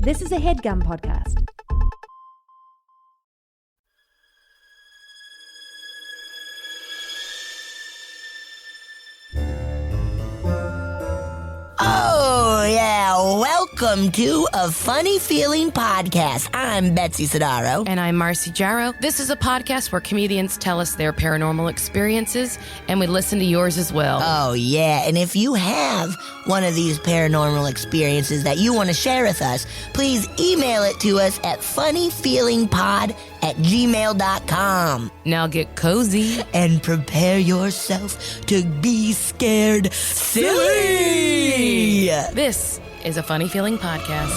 This is a HeadGum podcast. Oh, yeah. Welcome to A Funny Feeling Podcast. I'm Betsy Sidaro. And I'm Marcy Jarrow. This is a podcast where comedians tell us their paranormal experiences, and we listen to yours as well. Oh, yeah. And if you have one of these paranormal experiences that you want to share with us, please email it to us at funnyfeelingpod@gmail.com. Now get cozy. And prepare yourself to be scared silly. This is a Funny Feeling podcast.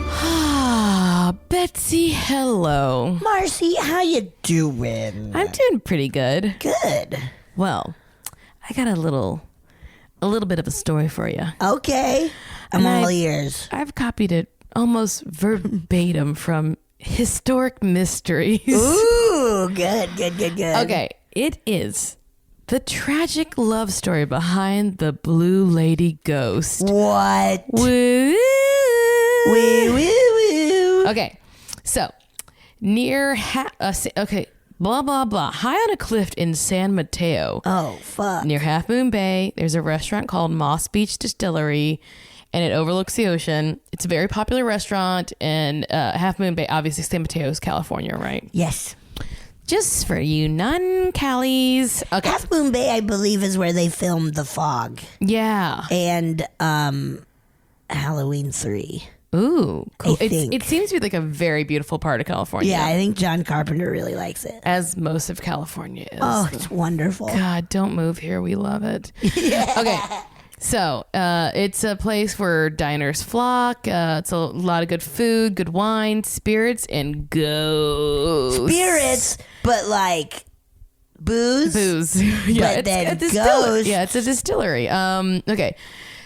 Ah, Betsy, hello. Marcy, how you doing? I'm doing pretty good. Good. Well, I got a little bit of a story for you. Okay. I'm all ears. I've copied it almost verbatim from Historic Mysteries. Ooh, good. Okay, it is the tragic love story behind the Blue Lady Ghost. What? Woo! Woo, woo, woo. Okay, so near blah blah blah, high on a cliff in San Mateo. Oh, fuck. Near Half Moon Bay, there's a restaurant called Moss Beach Distillery, and it overlooks the ocean. It's a very popular restaurant, and Half Moon Bay, obviously San Mateo is California, right? Yes. Just for you non-Callies. Okay. Half Moon Bay, I believe, is where they filmed The Fog. Yeah. And Halloween 3. Ooh, cool. I think. It seems to be like a very beautiful part of California. Yeah, I think John Carpenter really likes it. As most of California is. Oh, it's wonderful. God, don't move here. We love it. Yeah. Okay. So it's a place where diners flock. It's a lot of good food, good wine, spirits, and ghosts. Spirits, but like booze? Booze. Yeah, But then a distillery. ghosts. Yeah, it's a distillery. Okay.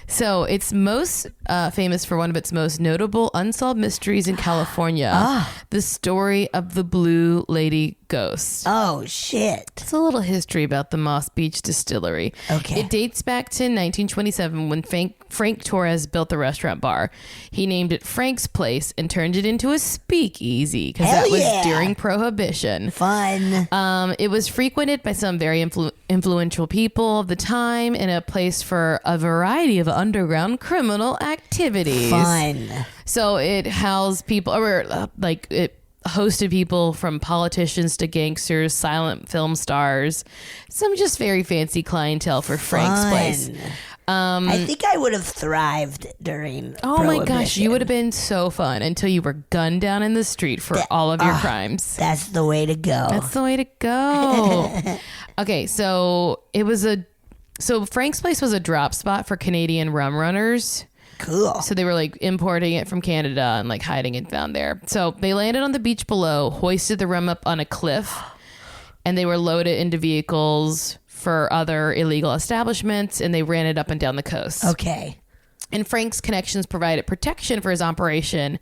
So it's most famous for one of its most notable unsolved mysteries in California, the story of the Blue Lady Ghost. Oh, shit. It's a little history about the Moss Beach Distillery. Okay. It dates back to 1927 when Frank Torres built the restaurant bar. He named it Frank's Place and turned it into a speakeasy because Hell that was yeah. during Prohibition. Fun. It was frequented by some very influential people of the time and a place for a variety of underground criminal activities. Fun. So it housed people, or it hosted people from politicians to gangsters, silent film stars, some just very fancy clientele for Frank's Place. I think I would have thrived during Oh my gosh, Prohibition. you would have been so fun until you were gunned down in the street for all of your crimes. That's the way to go. That's the way to go. Okay, so Frank's Place was a drop spot for Canadian rum runners. Cool. So they were like importing it from Canada and like hiding it down there. So they landed on the beach below, hoisted the rum up on a cliff, and they were loaded into vehicles for other illegal establishments, and they ran it up and down the coast. Okay. And Frank's connections provided protection for his operation,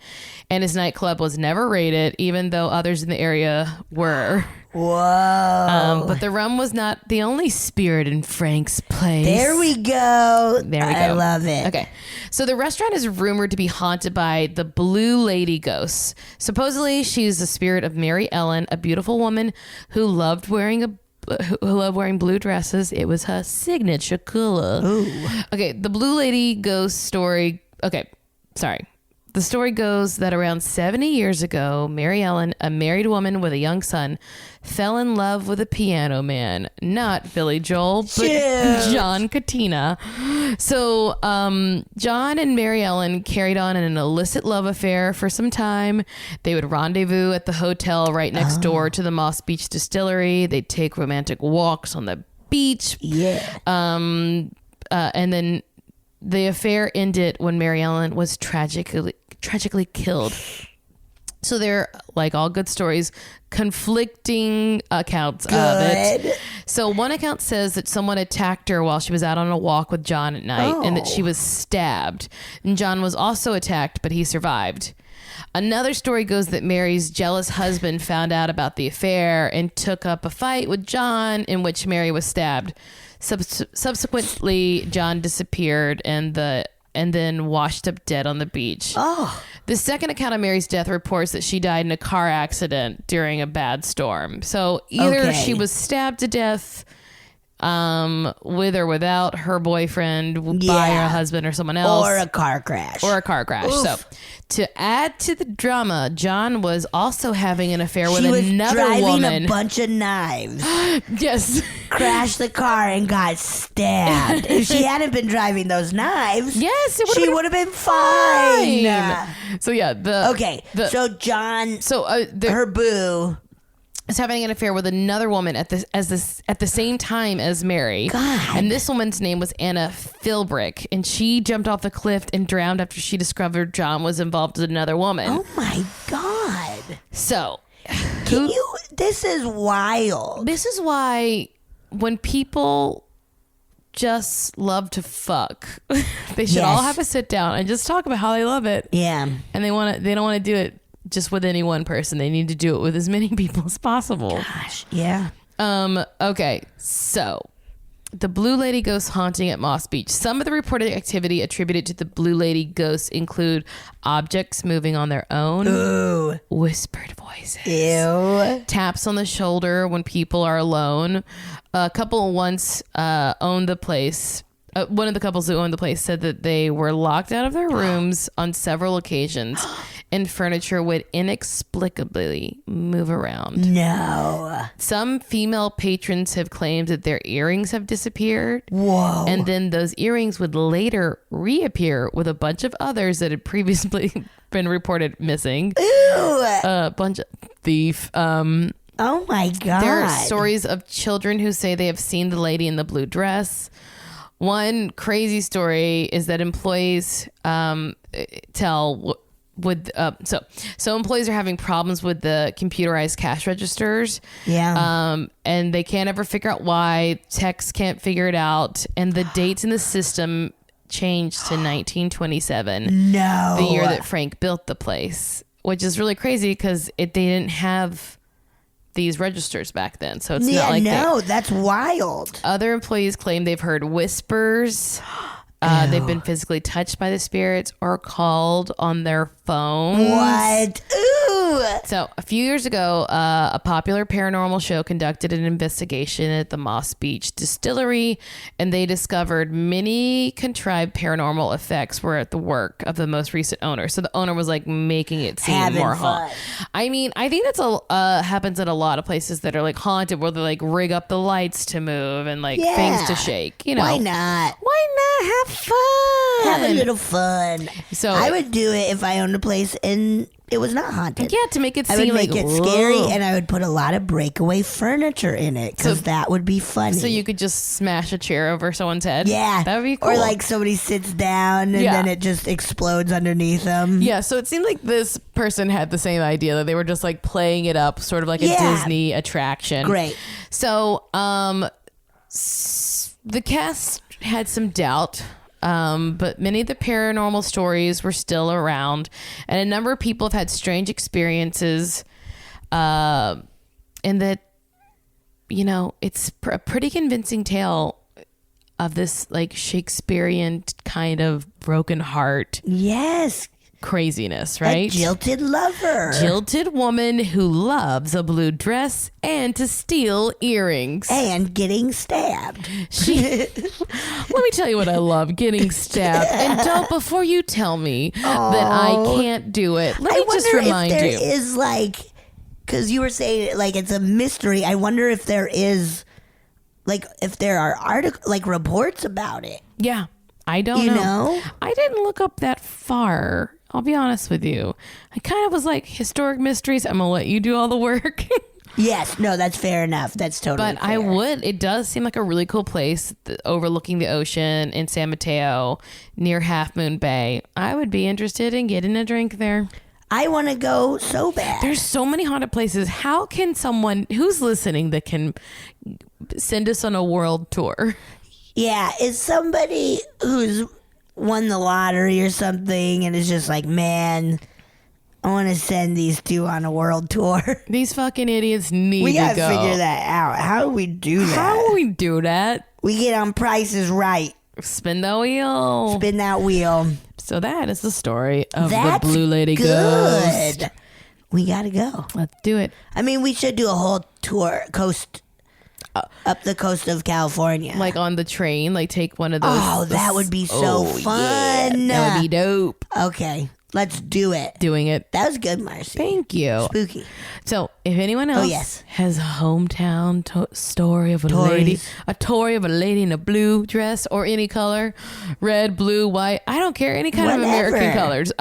and his nightclub was never raided, even though others in the area were. Whoa. But the rum was not the only spirit in Frank's Place. There we go. There we go. I love it. Okay. So the restaurant is rumored to be haunted by the Blue Lady Ghost. Supposedly, she's the spirit of Mary Ellen, a beautiful woman who loved wearing blue dresses. It was her signature color. Ooh. Okay, the Blue Lady Ghost story. Okay, sorry. The story goes that around 70 years ago, Mary Ellen, a married woman with a young son, fell in love with a piano man. Not Billy Joel, but John Katina. So John and Mary Ellen carried on an illicit love affair for some time. They would rendezvous at the hotel right next door to the Moss Beach Distillery. They'd take romantic walks on the beach. Yeah. And then the affair ended when Mary Ellen was tragically killed. So they're, like all good stories, conflicting accounts of it. So one account says that someone attacked her while she was out on a walk with John at night and that she was stabbed. And John was also attacked, but he survived. Another story goes that Mary's jealous husband found out about the affair and took up a fight with John in which Mary was stabbed. Subsequently, John disappeared and and then washed up dead on the beach. Oh. The second account of Mary's death reports that she died in a car accident during a bad storm. So either she was stabbed to death with or without her boyfriend, by her husband or someone else. Or a car crash. Oof. So to add to the drama, John was also having an affair with another driving woman. A bunch of knives. Yes. Crashed the car and got stabbed. If she hadn't been driving those knives, she would have been fine. So yeah, so John, her boo, is having an affair with another woman at the same time as Mary. God. And this woman's name was Anna Philbrick, and she jumped off the cliff and drowned after she discovered John was involved with another woman. Oh my God. So, this is wild. This is why when people just love to fuck, they should all have a sit down and just talk about how they love it. Yeah. And they don't want to do it just with any one person. They need to do it with as many people as possible. Gosh, yeah. Okay, so the Blue Lady ghost haunting at Moss Beach. Some of the reported activity attributed to the Blue Lady ghosts include objects moving on their own, whispered voices, taps on the shoulder when people are alone. A couple once owned the place. One of the couples who owned the place said that they were locked out of their rooms on several occasions and furniture would inexplicably move around. No. Some female patrons have claimed that their earrings have disappeared. Whoa. And then those earrings would later reappear with a bunch of others that had previously been reported missing. Ew. A bunch of thief. Oh my God. There are stories of children who say they have seen the lady in the blue dress. One crazy story is that employees tell so employees are having problems with the computerized cash registers. Yeah. And they can't ever figure out why. Techs can't figure it out, and the dates in the system changed to 1927. No. The year that Frank built the place, which is really crazy because they didn't have these registers back then, so it's not like that's wild. Other employees claim they've heard whispers. They've been physically touched by the spirits or called on their phones. What? Ooh. So a few years ago, a popular paranormal show conducted an investigation at the Moss Beach Distillery, and they discovered many contrived paranormal effects were at the work of the most recent owner. So the owner was like making it seem more haunted. I mean, I think that's happens at a lot of places that are like haunted, where they like rig up the lights to move and like things to shake. You know, why not? Why not have fun? Have a little fun. So I would do it if I owned a place and it was not haunted. Yeah, to make it seem I would like make it scary, and I would put a lot of breakaway furniture in it because that would be funny. So you could just smash a chair over someone's head. Yeah, that would be cool. Or like somebody sits down and then it just explodes underneath them. Yeah, so it seemed like this person had the same idea, that they were just like playing it up, sort of like a Disney attraction. Great. So the cast had some doubt. But many of the paranormal stories were still around, and a number of people have had strange experiences, and that, you know, it's a pretty convincing tale of this like Shakespearean kind of broken heart. Yes. Craziness, right? A jilted lover. Jilted woman who loves a blue dress and to steal earrings. And getting stabbed. Let me tell you what I love, getting stabbed. And don't, before you tell me that I can't do it, let me just remind you. I wonder if there is like, because you were saying like it's a mystery. I wonder if there is, like, if there are reports about it. Yeah. I don't know. I didn't look up that far. I'll be honest with you. I kind of was like, historic mysteries, I'm going to let you do all the work. Yes. No, that's fair enough. That's totally fair. It does seem like a really cool place overlooking the ocean in San Mateo near Half Moon Bay. I would be interested in getting a drink there. I want to go so bad. There's so many haunted places. How can someone who's listening that can send us on a world tour? Yeah, it's somebody who's won the lottery or something and is just like, man, I want to send these two on a world tour. These fucking idiots need to go. We gotta figure that out. How do we do that? How do we do that? We get on Price is Right. Spin the wheel. Spin that wheel. So that is the story of That's the Blue Lady good. Ghost. We gotta go. Let's do it. I mean, we should do a whole tour up the coast of California. Like on the train, like take one of those. Oh, that would be so fun. Yeah, that would be dope. Okay, let's do it. Doing it. That was good, Marcy. Thank you. Spooky. So, if anyone else has a hometown story of a lady in a blue dress or any color, red, blue, white, I don't care, any kind of American colors,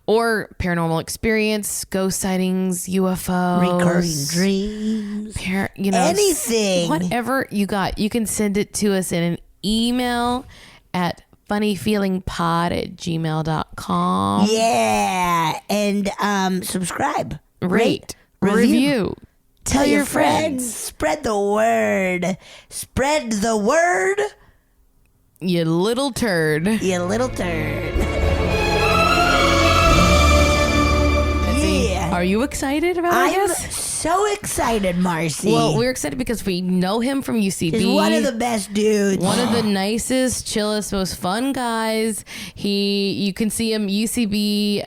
or paranormal experience, ghost sightings, UFOs, recurring dreams, anything, whatever you got, you can send it to us in an email at funnyfeelingpod@gmail.com. Yeah, and subscribe, rate, review, tell your friends, spread the word, you little turd. Are you excited about this? So excited, Marcy. Well, we're excited because we know him from UCB. He's one of the best dudes. One of the nicest, chillest, most fun guys. You can see him UCB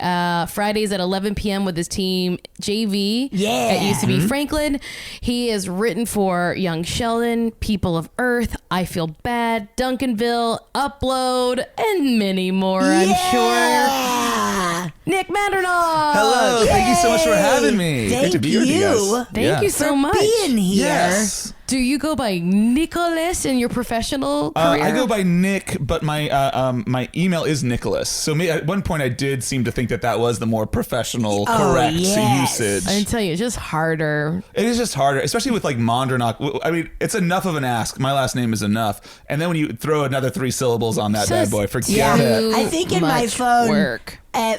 Fridays at 11 p.m. with his team JV at UCB Franklin. He has written for Young Sheldon, People of Earth, I Feel Bad, Duncanville, Upload, and many more, I'm sure. Nick Mandernach. Hello. Yay. Thank you so much for having me. Thank Good to be with you guys. Thank you so much. Being here. Yes. Do you go by Nicholas in your professional career? I go by Nick, but my email is Nicholas. So at one point I did seem to think that was the more professional, correct usage. I can tell you, it's just harder. It is just harder, especially with like Mandernach. I mean, it's enough of an ask. My last name is enough. And then when you throw another 3 syllables on that bad boy, forget it. I think in my phone,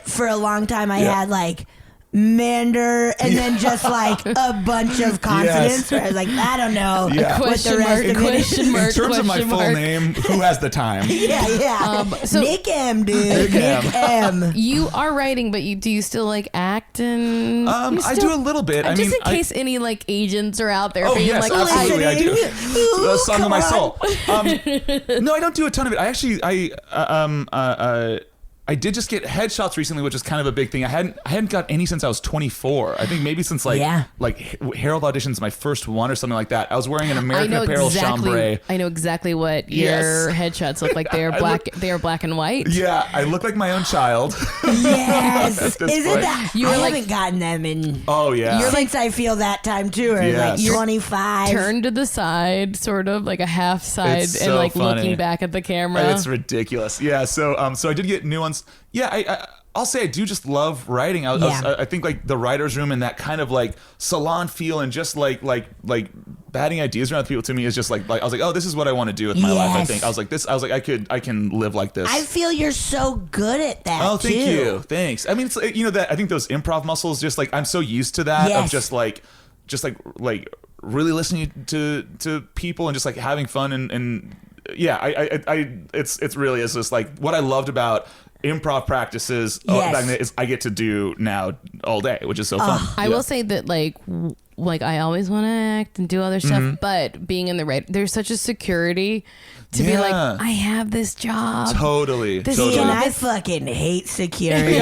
for a long time, I had like Mander and then just like a bunch of consonants where I was like, I don't know what the rest of it is. In terms of my full name, who has the time? So Nick M, dude. Nick M. You are writing, but do you still like act? And I do a little bit. Just in case any like agents are out there. Oh being yes, like, absolutely, I do. Ooh, A song of my on. soul. No, I don't do a ton of it. I did just get headshots recently, which is kind of a big thing. I hadn't got any since I was 24. I think maybe since like Herald auditions, my first one or something like that. I was wearing an American Apparel chambray. I know exactly what your headshots look like. They are black. They are black and white. Yeah, I look like my own child. Yes, isn't point. that? You were I like, haven't gotten them in. Oh yeah. You're since I feel that time too, or Yes. like 25. Turned to the side, sort of like a half side, It's and so like funny. looking back at the camera. It's ridiculous. Yeah. So I did get new ones. Yeah. I'll say I do just love writing. I think like the writer's room and that kind of like salon feel and just like batting ideas around people to me is just like I was like, oh, this is what I want to do with my life. I think I was like I can live like this. I feel you're so good at that. Oh, thank you. Thanks. I mean, it's that I think those improv muscles, just like I'm so used to that of just like really listening to people and just like having fun and it's really is just like what I loved about improv practices back then is I get to do now all day, which is so fun. I will say that like I always want to act and do other stuff, but being in the right, there's such a security to be like, I have this job. Totally. And I fucking hate security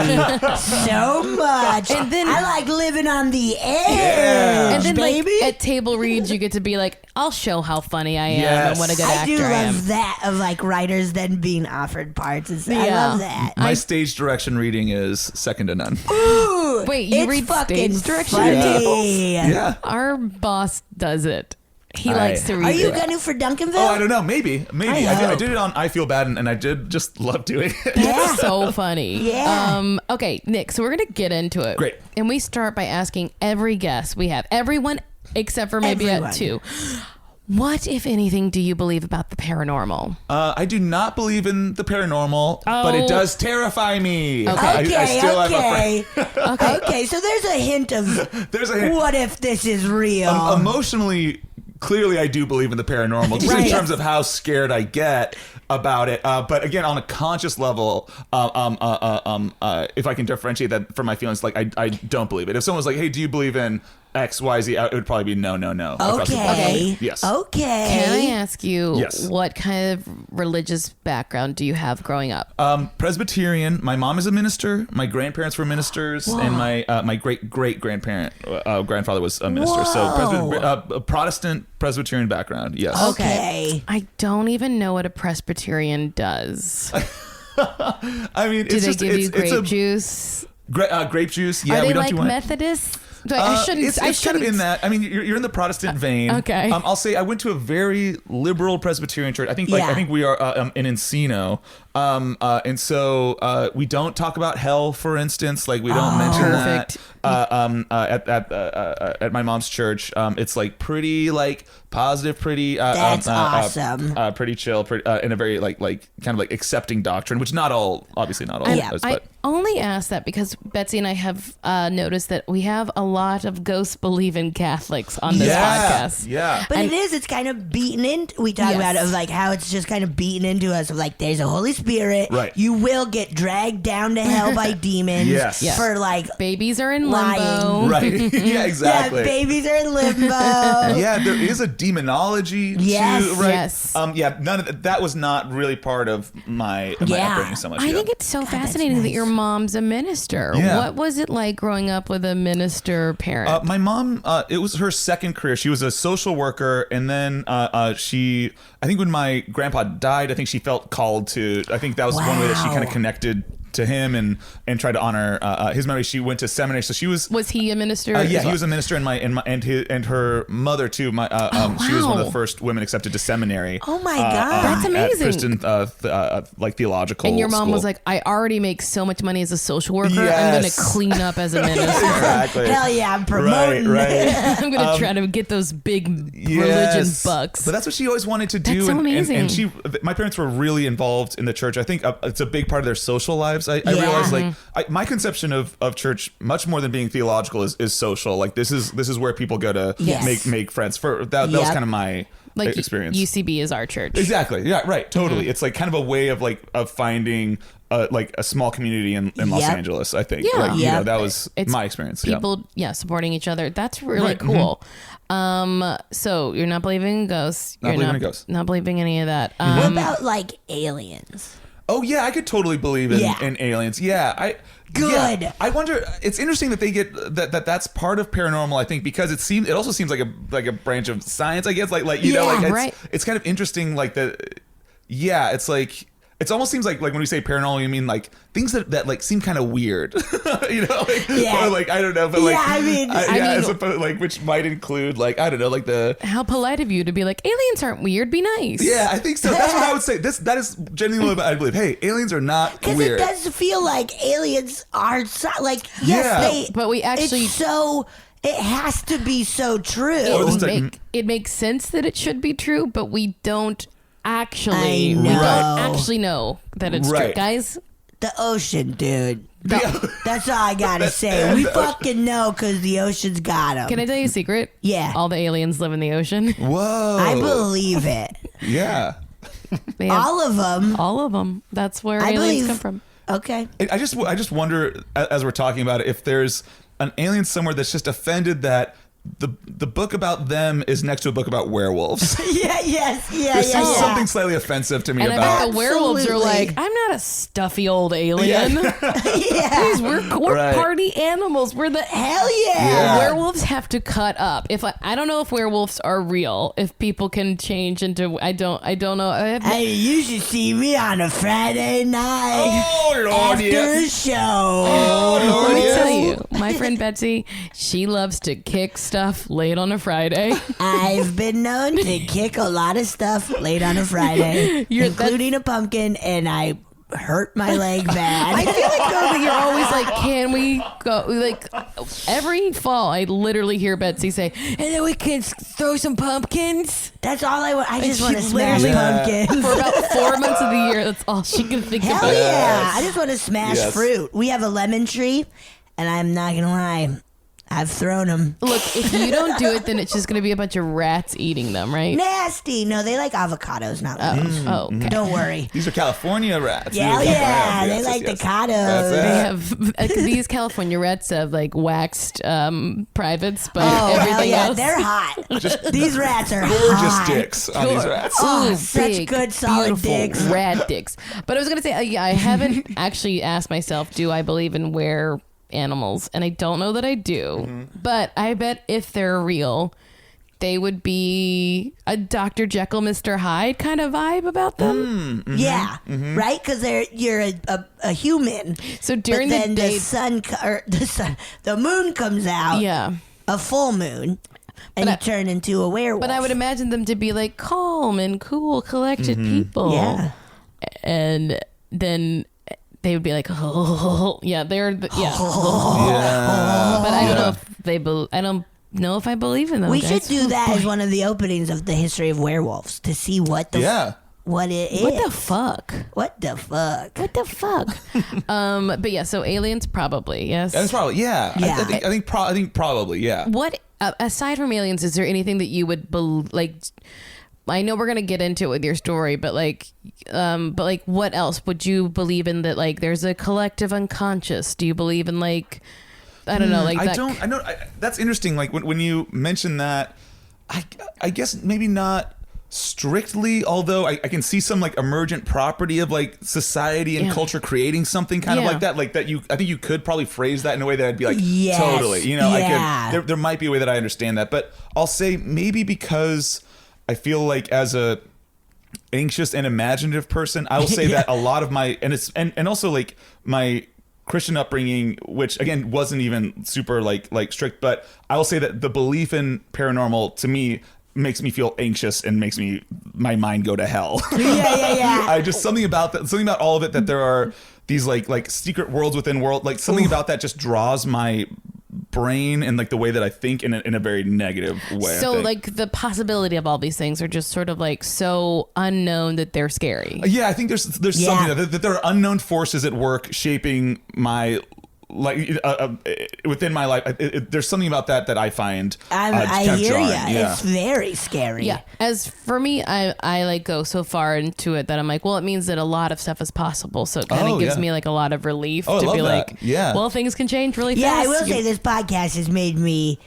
so much. And then I like living on the edge, and then baby. like at table reads, you get to be like, I'll show how funny I am and what a good actor I am. I do love that of like writers then being offered parts. I love that. My stage direction reading is second to none. Ooh, wait, you read stage direction at tables? Yeah. Our boss does it. He likes to read. Are you going to for Duncanville? Oh, I don't know. Maybe. I did it on I Feel Bad, and I did just love doing it. That's so funny. Yeah. Okay, Nick, so we're going to get into it. Great. And we start by asking every guest. We have everyone except for maybe at 2. What, if anything, do you believe about the paranormal? I do not believe in the paranormal, but it does terrify me. Okay. I still have a friend. Okay, so there's a hint of what if this is real? Emotionally, clearly I do believe in the paranormal, just in terms of how scared I get about it. But again, on a conscious level, if I can differentiate that from my feelings, like I don't believe it. If someone's like, hey, do you believe in X, Y, Z, it would probably be no. Okay. Yes. Okay. Can I ask you, Yes. what kind of religious background do you have growing up? Presbyterian. My mom is a minister. My grandparents were ministers, and my great grandfather was a minister. So Protestant Presbyterian background. Yes. Okay. I don't even know what a Presbyterian does. I mean, Do it's they just give you it's grape juice? Grape juice. Yeah, Are they we don't like do wine. Methodists? I shouldn't. It's kind of in that. I mean, you're in the Protestant vein. Okay. I'll say I went to a very liberal Presbyterian church. I think we are in Encino. And so we don't talk about hell, for instance. Like we don't mention Perfect. that. At my mom's church, it's like pretty like positive, pretty That's awesome. pretty chill, in a very like kind of like accepting doctrine, which obviously not all. Does, I but only ask that because Betsy and I have noticed that we have a lot of ghost believing Catholics on this podcast. Yeah, But it's kind of beaten in. We talk about it of like how it's just kind of beaten into us of like there's a Holy Spirit. Right. You will get dragged down to hell by demons. Yes. For like Babies are in lying. limbo. right. Yeah, exactly. Yeah, babies are in limbo. Yeah, there is a demonology Yes, too, right? yes. None of that was not really part of my upbringing so much. I think it's so fascinating that your mom's a minister. Yeah. What was it like growing up with a minister parent? My mom, it was her second career. She was a social worker, and then I think when my grandpa died, I think she felt called to. I think that was one way that she kind of connected to him and tried to honor his memory. She went to seminary, so she was. Was he a minister? Yeah, he was a minister, and her mother too. She was one of the first women accepted to seminary. Oh my God, that's amazing! At Kristen, like theological. And your mom school. was like, "I already make so much money as a social worker. I'm Yes. going to clean up as a minister. Exactly. hell yeah, I'm promoting. Right. I'm going to try to get those big religion bucks." But that's what she always wanted to do. That's so amazing. And my parents were really involved in the church. I think it's a big part of their social lives. I realized my conception of church, much more than being theological, is social. Like this is where people go to make friends. That was kind of my experience. UCB is our church. Exactly. Yeah. Right. Totally. Mm-hmm. It's like kind of a way of finding like a small community in Los Angeles. I think. Yeah. That was my experience. People, supporting each other. That's really cool. Mm-hmm. So you're not believing in ghosts. You're not believing any of that. What about like aliens? Oh yeah, I could totally believe in aliens. Yeah, Good. Yeah. I wonder. It's interesting that they get that's part of paranormal. I think because it also seems like a branch of science. I guess it's kind of interesting. Like that. Yeah, it's like. It almost seems like when we say paranormal, you mean like things that like seem kind of weird, or like I don't know, but like I mean, which might include like I don't know, like how polite of you to be like aliens aren't weird, be nice. Yeah, I think so. That's what I would say. That is genuinely what I believe. Hey, aliens are not weird. Because it does feel like aliens are but we actually it has to be so true. It makes sense that it should be true, but we don't. Actually, we don't actually know that it's true, guys. The ocean, dude. That's all I gotta say. We fucking know because the ocean's got them. Can I tell you a secret? Yeah. All the aliens live in the ocean. Whoa. I believe it. Yeah. All of them. All of them. That's where aliens come from. Okay. I just wonder, as we're talking about it, if there's an alien somewhere that's just offended that the book about them is next to a book about werewolves. There's something slightly offensive to me and about. I bet the werewolves are like, I'm not a stuffy old alien. Please, we're party animals. We're the hell yeah. Werewolves have to cut up. If I don't know if werewolves are real. If people can change into, I don't know. You should see me on a Friday night Lord, after a show. Let me tell you, my friend Betsy, she loves to kick stuff late on a Friday. I've been known to kick a lot of stuff late on a Friday, including a pumpkin, and I hurt my leg bad. I feel like though, you're always like, can we go? Like every fall, I literally hear Betsy say, and then we can throw some pumpkins. That's all I want. I just want to smash pumpkins. For about 4 months of the year, that's all she can think about. Hell yeah. I just want to smash fruit. We have a lemon tree, and I'm not going to lie. I've thrown them. Look, if you don't do it, then it's just going to be a bunch of rats eating them, right? Nasty. No, they like avocados, not lettuce. Okay. Don't worry. These are California rats. Yeah, they like the cados. They have these California rats have like waxed privates, but everything else. They're hot. These rats are gorgeous hot. dicks on these rats. Ooh, such big, good solid dicks. Rat dicks. But I was gonna say, I haven't actually asked myself, do I believe in were animals? And I don't know that I do, but I bet if they're real, they would be a Dr. Jekyll, Mr. Hyde kind of vibe about them. Yeah, right? Because you're a human. So during but then the day, the moon comes out. yeah. A full moon, and you turn into a werewolf. But I would imagine them to be like calm and cool, collected people. Yeah. And then they would be like, oh, yeah, they're, yeah. But I don't know if I don't know if I believe in them. We should do that as one of the openings of the history of werewolves to see what the what it is. What the fuck? What the fuck? What the fuck? But yeah, so aliens probably, yes. That's probably, yeah. I think probably, yeah. What, aside from aliens, is there anything that you would like? I know we're gonna get into it with your story, but like, what else would you believe in? That like, there's a collective unconscious. Do you believe in like, I don't know, like I know that's interesting. Like when you mention that, I guess maybe not strictly, although I can see some like emergent property of like society and culture creating something kind of like that. Like that I think you could probably phrase that in a way that I'd be like, totally. You know, I could. There might be a way that I understand that, but I'll say maybe because I feel like as a anxious and imaginative person, I will say that a lot of my and also like my Christian upbringing, which again wasn't even super like strict, but I will say that the belief in paranormal to me makes me feel anxious and makes my mind go to hell. I just something about all of it, that there are these like secret worlds within world, like something about that just draws my brain and like the way that I think in a very negative way. So like the possibility of all these things are just sort of like so unknown that they're scary. Yeah, I think there's something that there are unknown forces at work shaping my within my life. There's something about that I find I hear you. It's very scary. Yeah. As for me, I like go so far into it that I'm like, well, it means that a lot of stuff is possible. So it kind of gives me like a lot of relief to be like, well, things can change really fast. Yeah, I will say this podcast has made me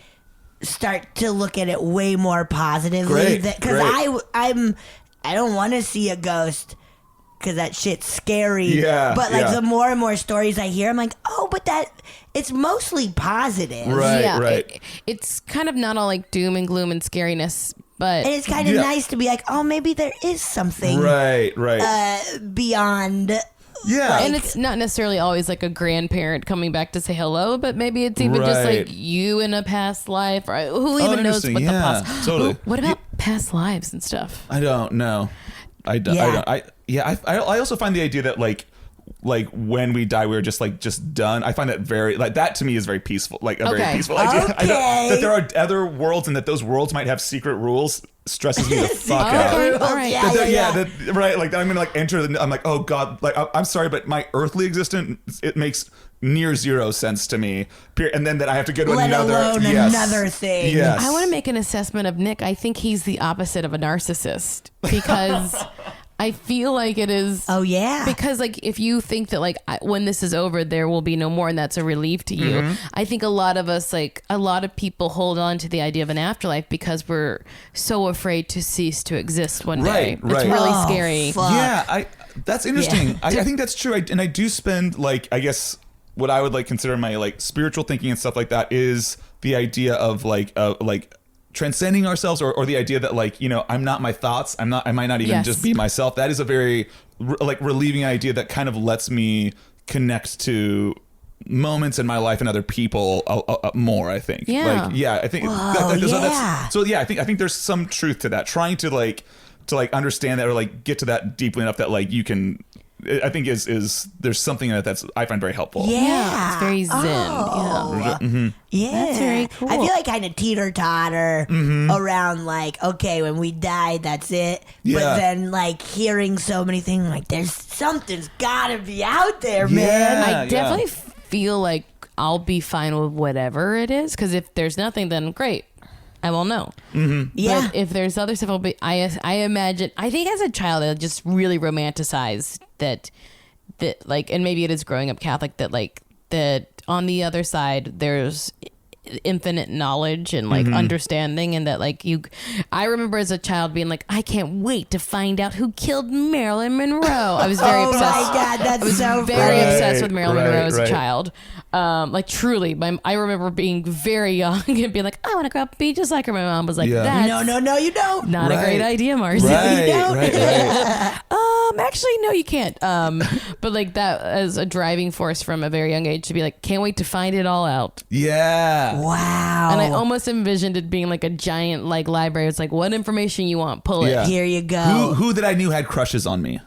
start to look at it way more positively. Because I don't want to see a ghost, because that shit's scary. Yeah. But like the more and more stories I hear, I'm like, oh, but it's mostly positive. Right. Yeah, right. It's kind of not all like doom and gloom and scariness, but and it's kind of nice to be like, oh, maybe there is something. Right. Beyond. Yeah. And it's not necessarily always like a grandparent coming back to say hello, but maybe it's even just like you in a past life, or who even knows what the past. Totally. What about past lives and stuff? I don't know. I don't. I also find the idea that like when we die, we're just done. I find that very that to me is very peaceful, like a very peaceful idea. I know that there are other worlds and that those worlds might have secret rules stresses me the fuck out. All right. Right. Like I'm gonna enter. I'm like, oh god. Like I'm sorry, but my earthly existence, it makes near zero sense to me. And then that I have to go to another thing. Yes. I want to make an assessment of Nick. I think he's the opposite of a narcissist, because I feel like it is. Oh yeah. Because like if you think that like when this is over there will be no more and that's a relief to you, I think a lot of us, like a lot of people, hold on to the idea of an afterlife because we're so afraid to cease to exist one day. It's really scary. Fuck. Yeah, that's interesting. I think that's true. And I do spend like, I guess what I would like consider my like spiritual thinking and stuff like that is the idea of like transcending ourselves, or the idea that like, you know, I'm not my thoughts. I might not even just be myself. That is a very relieving idea that kind of lets me connect to moments in my life and other people more, I think. I think. I think there's some truth to that. Trying to understand that, or like get to that deeply enough that like you can. I think is there's something that's I find very helpful. Yeah, it's very zen. Yeah, that's very cool. I feel like kind of teeter-totter around like, okay, when we die, that's it. Yeah. But then like hearing so many things, like there's something's gotta be out there, man. I definitely feel like I'll be fine with whatever it is. Because if there's nothing, then great. I will know. Mm-hmm. Yeah. But if there's other stuff, I imagine, I think as a child, I just really romanticized that like, and maybe it is growing up Catholic, that on the other side, there's infinite knowledge and like understanding, and that like I remember as a child being like, I can't wait to find out who killed Marilyn Monroe. I was very obsessed. Oh my God, that's so very obsessed with Marilyn Monroe as a right. child. Like truly, I remember being very young and being like, I want to grow up and be just like her. My mom was like, that's no, you don't. not a great idea, Marcy. Right. Actually, no, you can't. But like that as a driving force from a very young age to be like, can't wait to find it all out. Yeah. Wow. And I almost envisioned it being like a giant like library. It's like, what information you want, pull it. Yeah. Here you go. Who that I knew had crushes on me?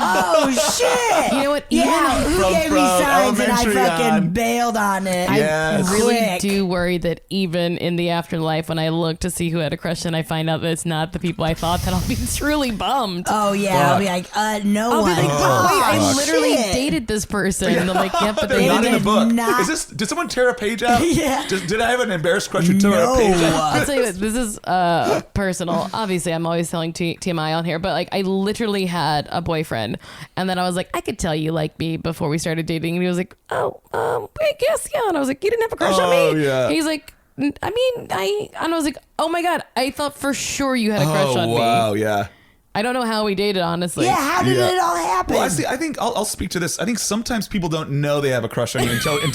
Oh shit! You know what? Yeah, who From- gave me from signs and I elementary fucking on. bailed on it? Yes. I really Quick. do worry that even in the afterlife, when I look to see who had a crush and I find out that it's not the people I thought, that I'll be truly bummed. Oh yeah, I'll be like, no I'll one. be like, oh, wait, I fuck. literally Shit. dated this person. And I'm like, yep, but They're they not in the didn't. book. not- Did someone tear a page out? Yeah. Did I have an embarrassed crush who tore a page out? I'll tell you what, this is personal. Obviously, I'm always telling TMI on here, but like I literally had a boyfriend, and then I was like, I could tell you like me before we started dating, and he was like, I guess yeah, and I was like, you didn't have a crush on me? Yeah. And he's like, and I was like, oh my God, I thought for sure you had a crush on me. Wow, yeah. I don't know how we dated, honestly. Yeah, how did Yeah. it all happen? Well, I think I'll speak to this. I think sometimes people don't know they have a crush on you until I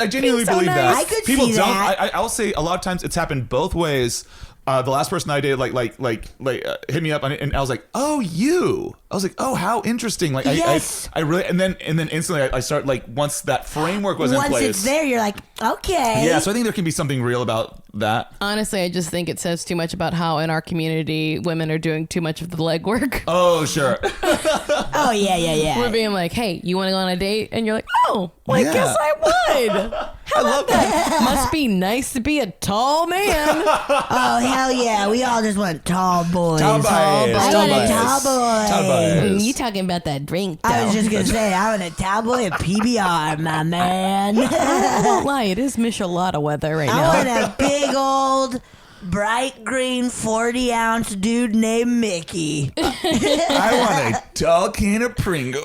genuinely It's so believe nice. that. I could people see don't. that. I'll say a lot of times it's happened both ways. The last person I dated hit me up and I was like, oh, you. I was like, oh, how interesting. Like Yes. I really and then instantly I start like once that framework was in Once place. it's there, you're like, okay. Yeah, so I think there can be something real about that. Honestly, I just think it says too much about how in our community women are doing too much of the legwork. Oh, sure. Oh yeah. We're being like, hey, you want to go on a date? And you're like, oh, well, Yeah. I guess I would. I love that. Must be nice to be a tall man. Oh hell yeah, we all just want tall boys. Tall boys. I Tall want a boys. tall boy. Tall boys. You talking about that drink, though. I was just gonna say, I want a tall boy and PBR, my man. I won't lie, it is Michelada weather right I now. want a big old bright green 40-ounce dude named Mickey. I want a tall can of Pringles.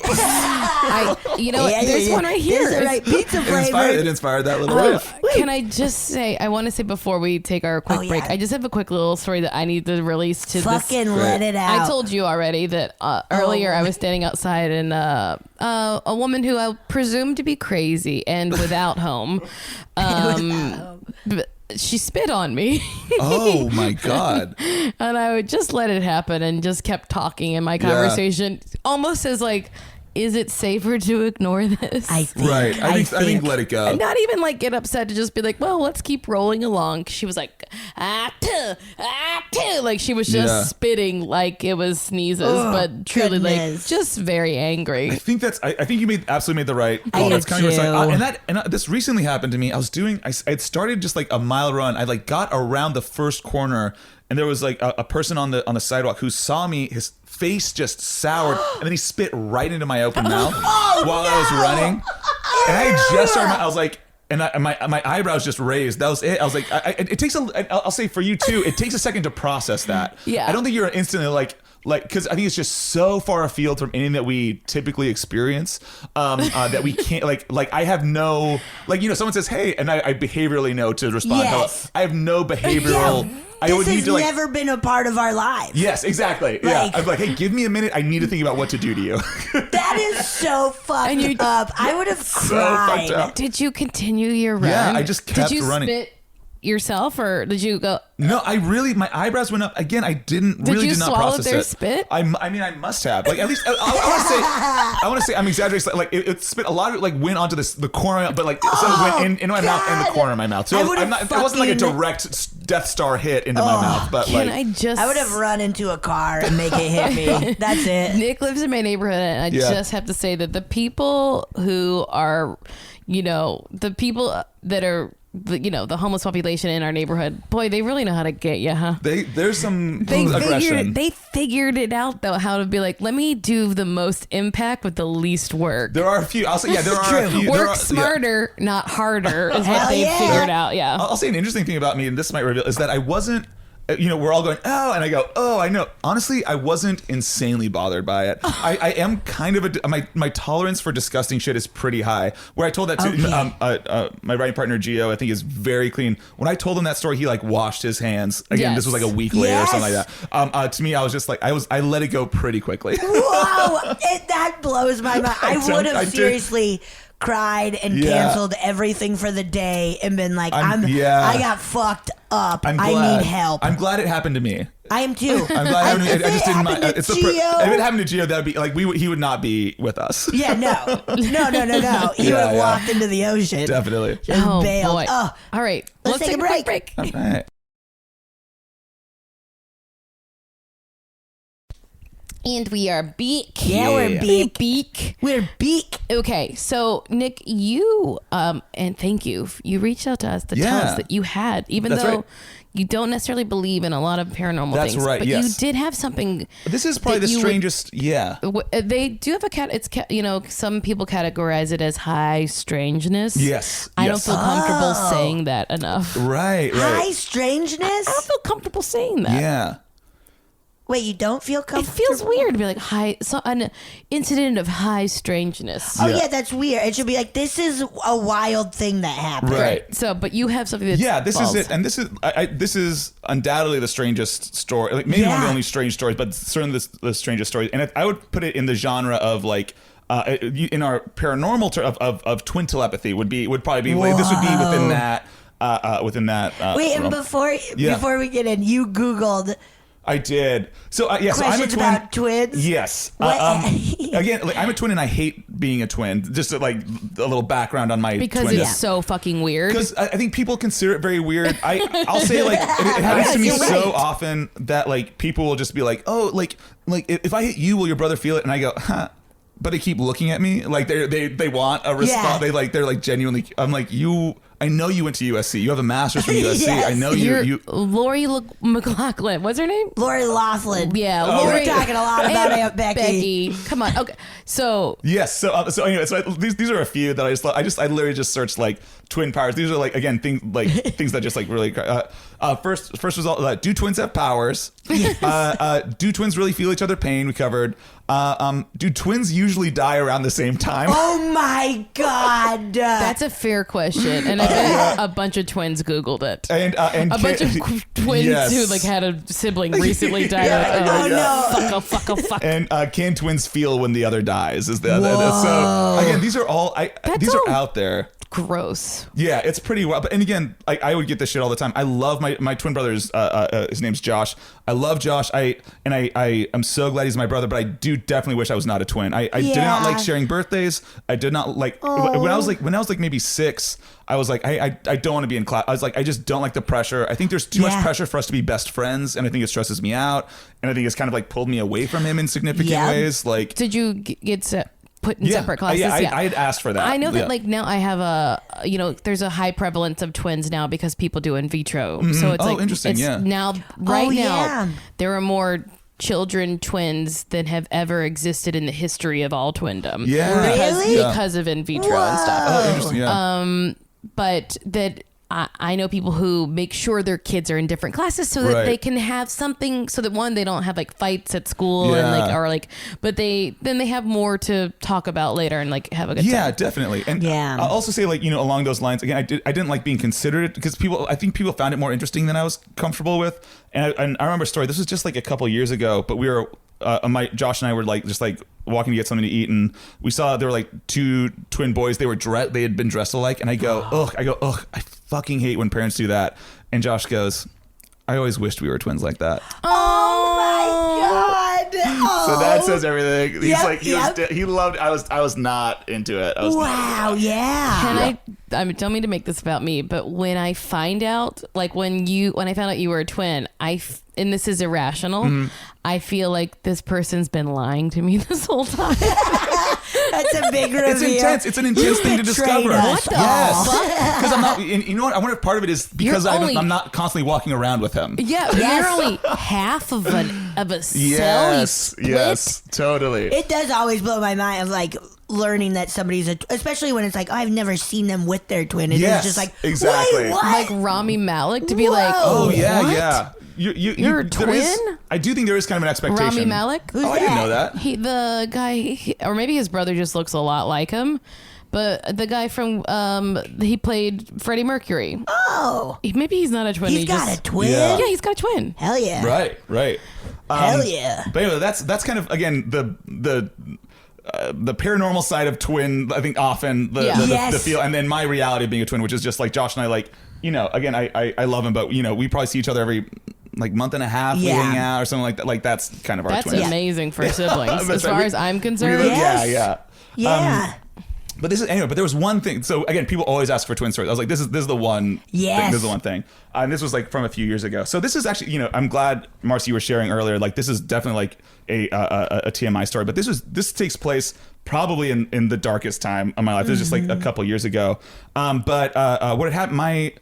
You know what? There's one right here. There's the right pizza It flavor. inspired that little Oh, riff. can I just say, I want to say before we take our quick Oh, yeah. break, I just have a quick little story that I need to release to Fucking this. let it out. I told you already that earlier I was standing outside and a woman who I presumed to be crazy and without home, she spit on me. Oh my God. And I would just let it happen and just kept talking in my conversation, almost as like, is it safer to ignore this? I think. Right. I think let it go. And not even like get upset, to just be like, well, let's keep rolling along. She was like, like she was just Yeah. spitting like it was sneezes, but truly goodness. like just very angry. I think you absolutely made the right I call. do That's kind of too. this recently happened to me. I had started just like a mile run. I like got around the first corner and there was like a person on the sidewalk who saw me. His face just soured and then he spit right into my open mouth while I was running. And I just started. I was like. And my eyebrows just raised. That was it. I was like, it takes I'll say for you too, it takes a second to process that. Yeah. I don't think you're instantly like, because I think it's just so far afield from anything that we typically experience that we can't, like I have no, like, someone says, hey, and I behaviorally know to respond. Yes. Hello. I have no behavioral. I would This need has to like. never been a part of our lives. Yes, exactly. Like- I'm like, hey, give me a minute. I need to think about what to do to you. That is so fucked And you- up. I would have So cried. fucked up. Did you continue your run? Yeah, I just kept Did you running. spit yourself or did you go? No, my eyebrows went up again. I did you not swallow process their it. spit? I mean, I must have. Like at least I want to say I'm exaggerating. Like it spit a lot of it. Like went onto the corner, but like so it went into my mouth and the God. corner of my mouth. So I would've it wasn't like a fucking- direct Death Star hit into my mouth. But Can like I just? I would have run into a car and make it hit me. That's it. Nick lives in my neighborhood, and I Yeah. just have to say that the people who are, the people that are the homeless population in our neighborhood, boy, they really know how to get you, huh? There's some aggression. They figured it out though, how to be like, let me do the most impact with the least work. There are a few. I'll say, there are a few. Work smarter, not harder, is what they figured out. Yeah. I'll say an interesting thing about me, and this might reveal, is that I wasn't. We're all going, oh, and I go, oh, I know. Honestly, I wasn't insanely bothered by it. I am kind of my tolerance for disgusting shit is pretty high. Where I told that to my writing partner Gio, I think is very clean. When I told him that story, he like washed his hands. Again, this was like a week later or something like that. To me, I was just like, I let it go pretty quickly. Whoa, that blows my mind. I would have seriously cried and canceled everything for the day and been like, I got fucked up. I need help. I'm glad it happened to me. I am too. I'm glad I just didn't mind. If it happened to Gio, that would be like he would not be with us. Yeah, no. He would have walked into the ocean. Definitely. Just bailed. Boy. All right. Let's take a break. All right. And we are beak. Yeah, we're beak. We're beak. Okay, so Nick, you and thank you. You reached out to us to tell us that you had, even though you don't necessarily believe in a lot of paranormal things. That's right. But yes. you did have something. This is probably the strangest. They do have some people categorize it as high strangeness. Yes. I don't feel comfortable saying that enough. Right. High strangeness? I don't feel comfortable saying that. Yeah. Wait, you don't feel comfortable? It feels weird to be like an incident of high strangeness. Oh yeah, that's weird. It should be like, this is a wild thing that happened. Right. So, but you have something that's this is it, and this is undoubtedly the strangest story. Like maybe one of the only strange stories, but certainly the strangest story. And I would put it in the genre of like. In our paranormal of twin telepathy would probably be like, this would be within that. Wait, and realm. before we get in, you Googled. I did. So so I'm a Questions twin. about twins? Yes. Again, like, I'm a twin and I hate being a twin. Just like a little background on my because twin. it's so fucking weird. Because I think people consider it very weird. I'll say like it happens to me so often that like people will just be like, oh, like if I hit you, will your brother feel it? And I go, huh. But they keep looking at me like they want a response. Yeah. They're like genuinely. I'm like, I know you went to USC. You have a master's from USC. Yes. I know you. Lori McLaughlin. What's her name? Lori Laughlin. Yeah, Lori. We're talking a lot about Aunt Becky. Come on. Okay. So yes. So anyway, these are a few that I literally just searched like twin powers. These are like, again, things that just like really. First result. Do twins have powers? Do twins really feel each other pain? We covered. Do twins usually die around the same time? Oh my God. that's a fair question, and I bet a bunch of twins Googled it. And a bunch of twins who like had a sibling recently die. No. Fuck. And can twins feel when the other dies? Is that so? Again, these are all these are out there. Gross. Yeah, it's pretty wild. But and again, I would get this shit all the time. I love my twin brother's. His name's Josh. I love Josh. I'm so glad he's my brother. But I do definitely wish I was not a twin. I did not like sharing birthdays. I did not like when I was like maybe 6. I was like, I don't want to be in class. I was like, I just don't like the pressure. I think there's too much pressure for us to be best friends, and I think it stresses me out. And I think it's kind of like pulled me away from him in significant ways. Like, did you get put in separate classes? I had asked for that. I know that like now I have there's a high prevalence of twins now because people do in vitro. Mm-hmm. So it's like interesting. Now there are more children twins than have ever existed in the history of all twindom. Because of in vitro and stuff. Oh, interesting. Yeah. But that I know people who make sure their kids are in different classes so that they can have something, so that one, they don't have like fights at school but they have more to talk about later and like have a good time. Yeah, definitely. And I'll also say like, along those lines, again, I didn't like being considered because I think people found it more interesting than I was comfortable with. And I remember a story, this was just like a couple years ago, but we were, Josh and I were like, just like walking to get something to eat, and we saw there were like 2 twin boys. They had been dressed alike, and I go, ugh, I fucking hate when parents do that. And Josh goes, I always wished we were twins like that. Oh my God. So that says everything. He's he loved. I was not into it. Wow. Yeah. Don't mean to make this about me, but when I find out, like when I found out you were a twin, and this is irrational, I feel like this person's been lying to me this whole time. That's a big reveal. It's intense. It's an intense thing to discover. What the yes. Because I'm not. You know what? I wonder if part of it is because I'm not constantly walking around with him. Yeah, you're only half of a cell. Yes, totally. It does always blow my mind of like learning that somebody's especially when it's like, oh, I've never seen them with their twin. And it's just like, exactly. Wait, what? Like Rami Malek to be like, oh yeah, what? yeah. You're a twin? I do think there is kind of an expectation. Rami Malek? Who's I didn't know that. The guy, or maybe his brother just looks a lot like him. But the guy from, he played Freddie Mercury. Oh. Maybe he's not a twin. He's got a twin? Yeah. Yeah, he's got a twin. Hell yeah. Right. Hell yeah. But anyway, that's kind of, again, the paranormal side of twin. I think often the feel, and then my reality of being a twin, which is just like Josh and I, like, you know, again, I love him, but you know, we probably see each other every like month and a half. We hang out or something like that. Like that's kind of our That's twin. amazing for siblings, as far as I'm We concerned. look, Yes. yeah. But this is anyway. But there was one thing. So again, people always ask for twin stories. I was like, this is the one. Yes. Thing, this is the one thing. And this was like from a few years ago. So this is actually, you know, I'm glad Marcy you were sharing earlier. Like this is definitely like a TMI story. But this takes place probably in the darkest time of my life. This is just like a couple years ago. But what had happened,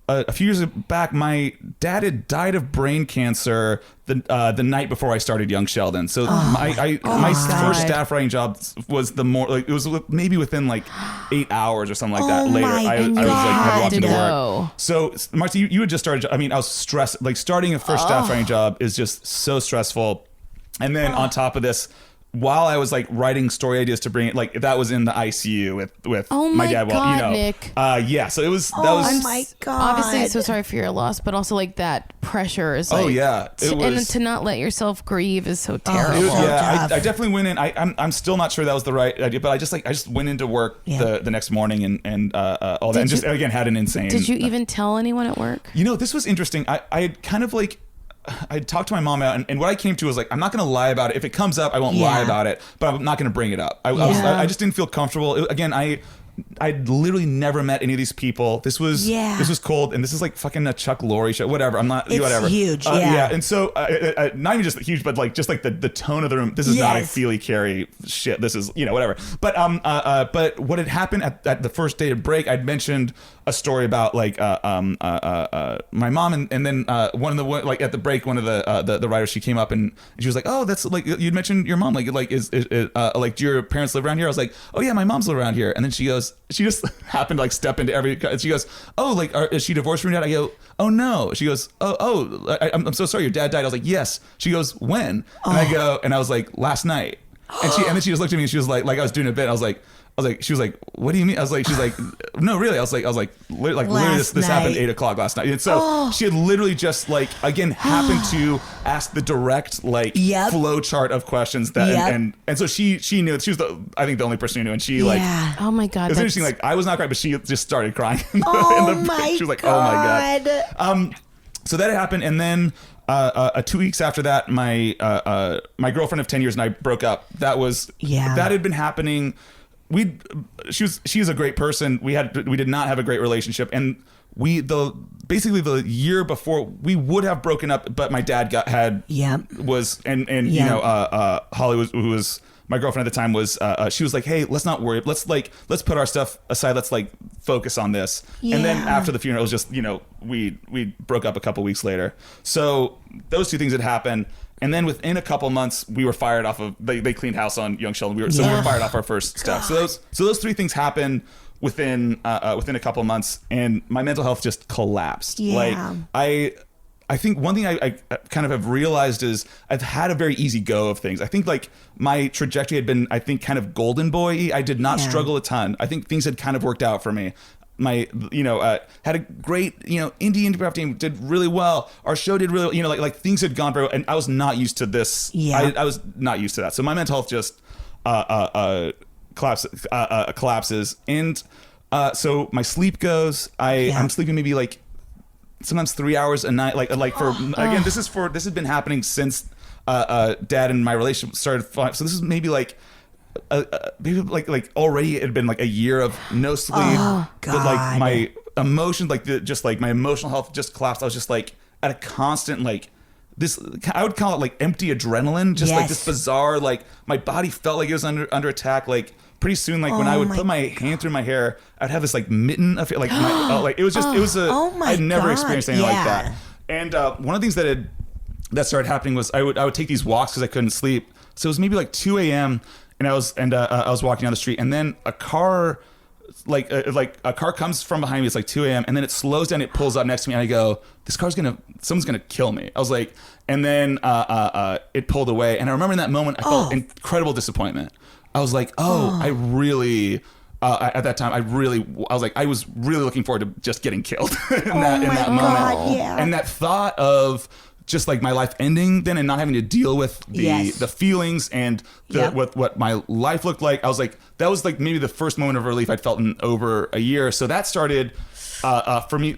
a few years back, my dad had died of brain cancer the night before I started Young Sheldon. So my first staff writing job was it was maybe within like 8 hours or something like that. Later, I was like had walked into work. So Marcy, you had just started. I mean, I was stressed. Like starting a first staff writing job is just so stressful. And then on top of this, while I was like writing story ideas to bring it, like that was in the ICU with my dad. God, well, you know, Nick. yeah. So it was. That was. Oh my God. Obviously, I'm so sorry for your loss, but also like that pressure is like. Oh yeah, it was. And to not let yourself grieve is so terrible. It was, yeah, tough. I definitely went in. I'm still not sure that was the right idea, but I just went into work the next morning and all that, and just again had an insane. Did you even tell anyone at work? You know, this was interesting. I had kind of like. I talked to my mom out, and what I came to was like, I'm not going to lie about it. If it comes up, I won't lie about it, but I'm not going to bring it up. I just didn't feel comfortable. Again, I'd literally never met any of these people. This was cold, and this is like fucking a Chuck Lorre show. Whatever. I'm not. It's whatever. huge. Yeah. And so, not even just huge, but like just like the tone of the room. This is not a Feely Carey shit. This is whatever. But what had happened at the first day of break, I'd mentioned a story about like my mom, and then one of the like at the break, one of the writers, she came up and she was like, oh, that's like you'd mentioned your mom, like is like do your parents live around here? I was like, oh yeah, my mom's live around here. And then she goes, she just happened to like step into every. She goes, oh, like is she divorced from your dad? I go, oh no. She goes, I'm so sorry, your dad died. I was like, yes. She goes, when? And I go, and I was like, last night. And then she just looked at me and she was like I was doing a bit. I was like, she was like, what do you mean? She's like, no, really. I was like, literally this happened 8 o'clock last night. And so she had literally just like, again, happened to ask the direct like flow chart of questions that, and so she knew. She was I think the only person who knew. And she like, oh my God. It was interesting. Like I was not crying, but she just started crying. She was like, oh my God. So that happened. And then, 2 weeks after that, my girlfriend of 10 years and I broke up. That had been happening. She was a great person. We did not have a great relationship, and basically the year before we would have broken up, but my dad you know Holly who was my girlfriend at the time was she was like, hey, let's not worry, let's put our stuff aside, let's like focus on this. And then after the funeral, it was just, you know, we broke up a couple weeks later. So those two things had happened. And then within a couple months, we were fired off of. They cleaned house on Young Sheldon. We were fired off our first stuff. So those three things happened within a couple months, and my mental health just collapsed. Like I think one thing I kind of have realized is I've had a very easy go of things. I think like my trajectory had been, I think, kind of golden boy-y. I did not struggle a ton. I think things had kind of worked out for me. My, had a great, indie improv team, did really well. Our show did really, like things had gone very well, and I was not used to this. Yeah. I was not used to that. So my mental health just collapses. And so my sleep goes. I'm sleeping maybe like sometimes 3 hours a night. Again, this has been happening since Dad and my relationship started. So this is maybe like. Maybe like already it had been like a year of no sleep. Oh, God. But like my emotions, my emotional health just collapsed. I was just like at a constant like this. I would call it like empty adrenaline. Just like this bizarre, like my body felt like it was under attack. Like pretty soon, like when I would put my hand through my hair, I'd have this like mitten of like like it was I'd never experienced anything like that. And one of the things that started happening was I would take these walks because I couldn't sleep. So it was maybe like 2 a.m. and I was walking down the street, and then a car comes from behind me. It's like 2 a.m. and then it slows down. It pulls up next to me, and I go, someone's gonna kill me. I was like, and then it pulled away, and I remember in that moment I felt incredible disappointment. I was like, I really. At that time, I was really looking forward to just getting killed in that moment. Yeah. And that thought of just like my life ending then and not having to deal with the feelings and what my life looked like. I was like, that was like maybe the first moment of relief I'd felt in over a year. So that started for me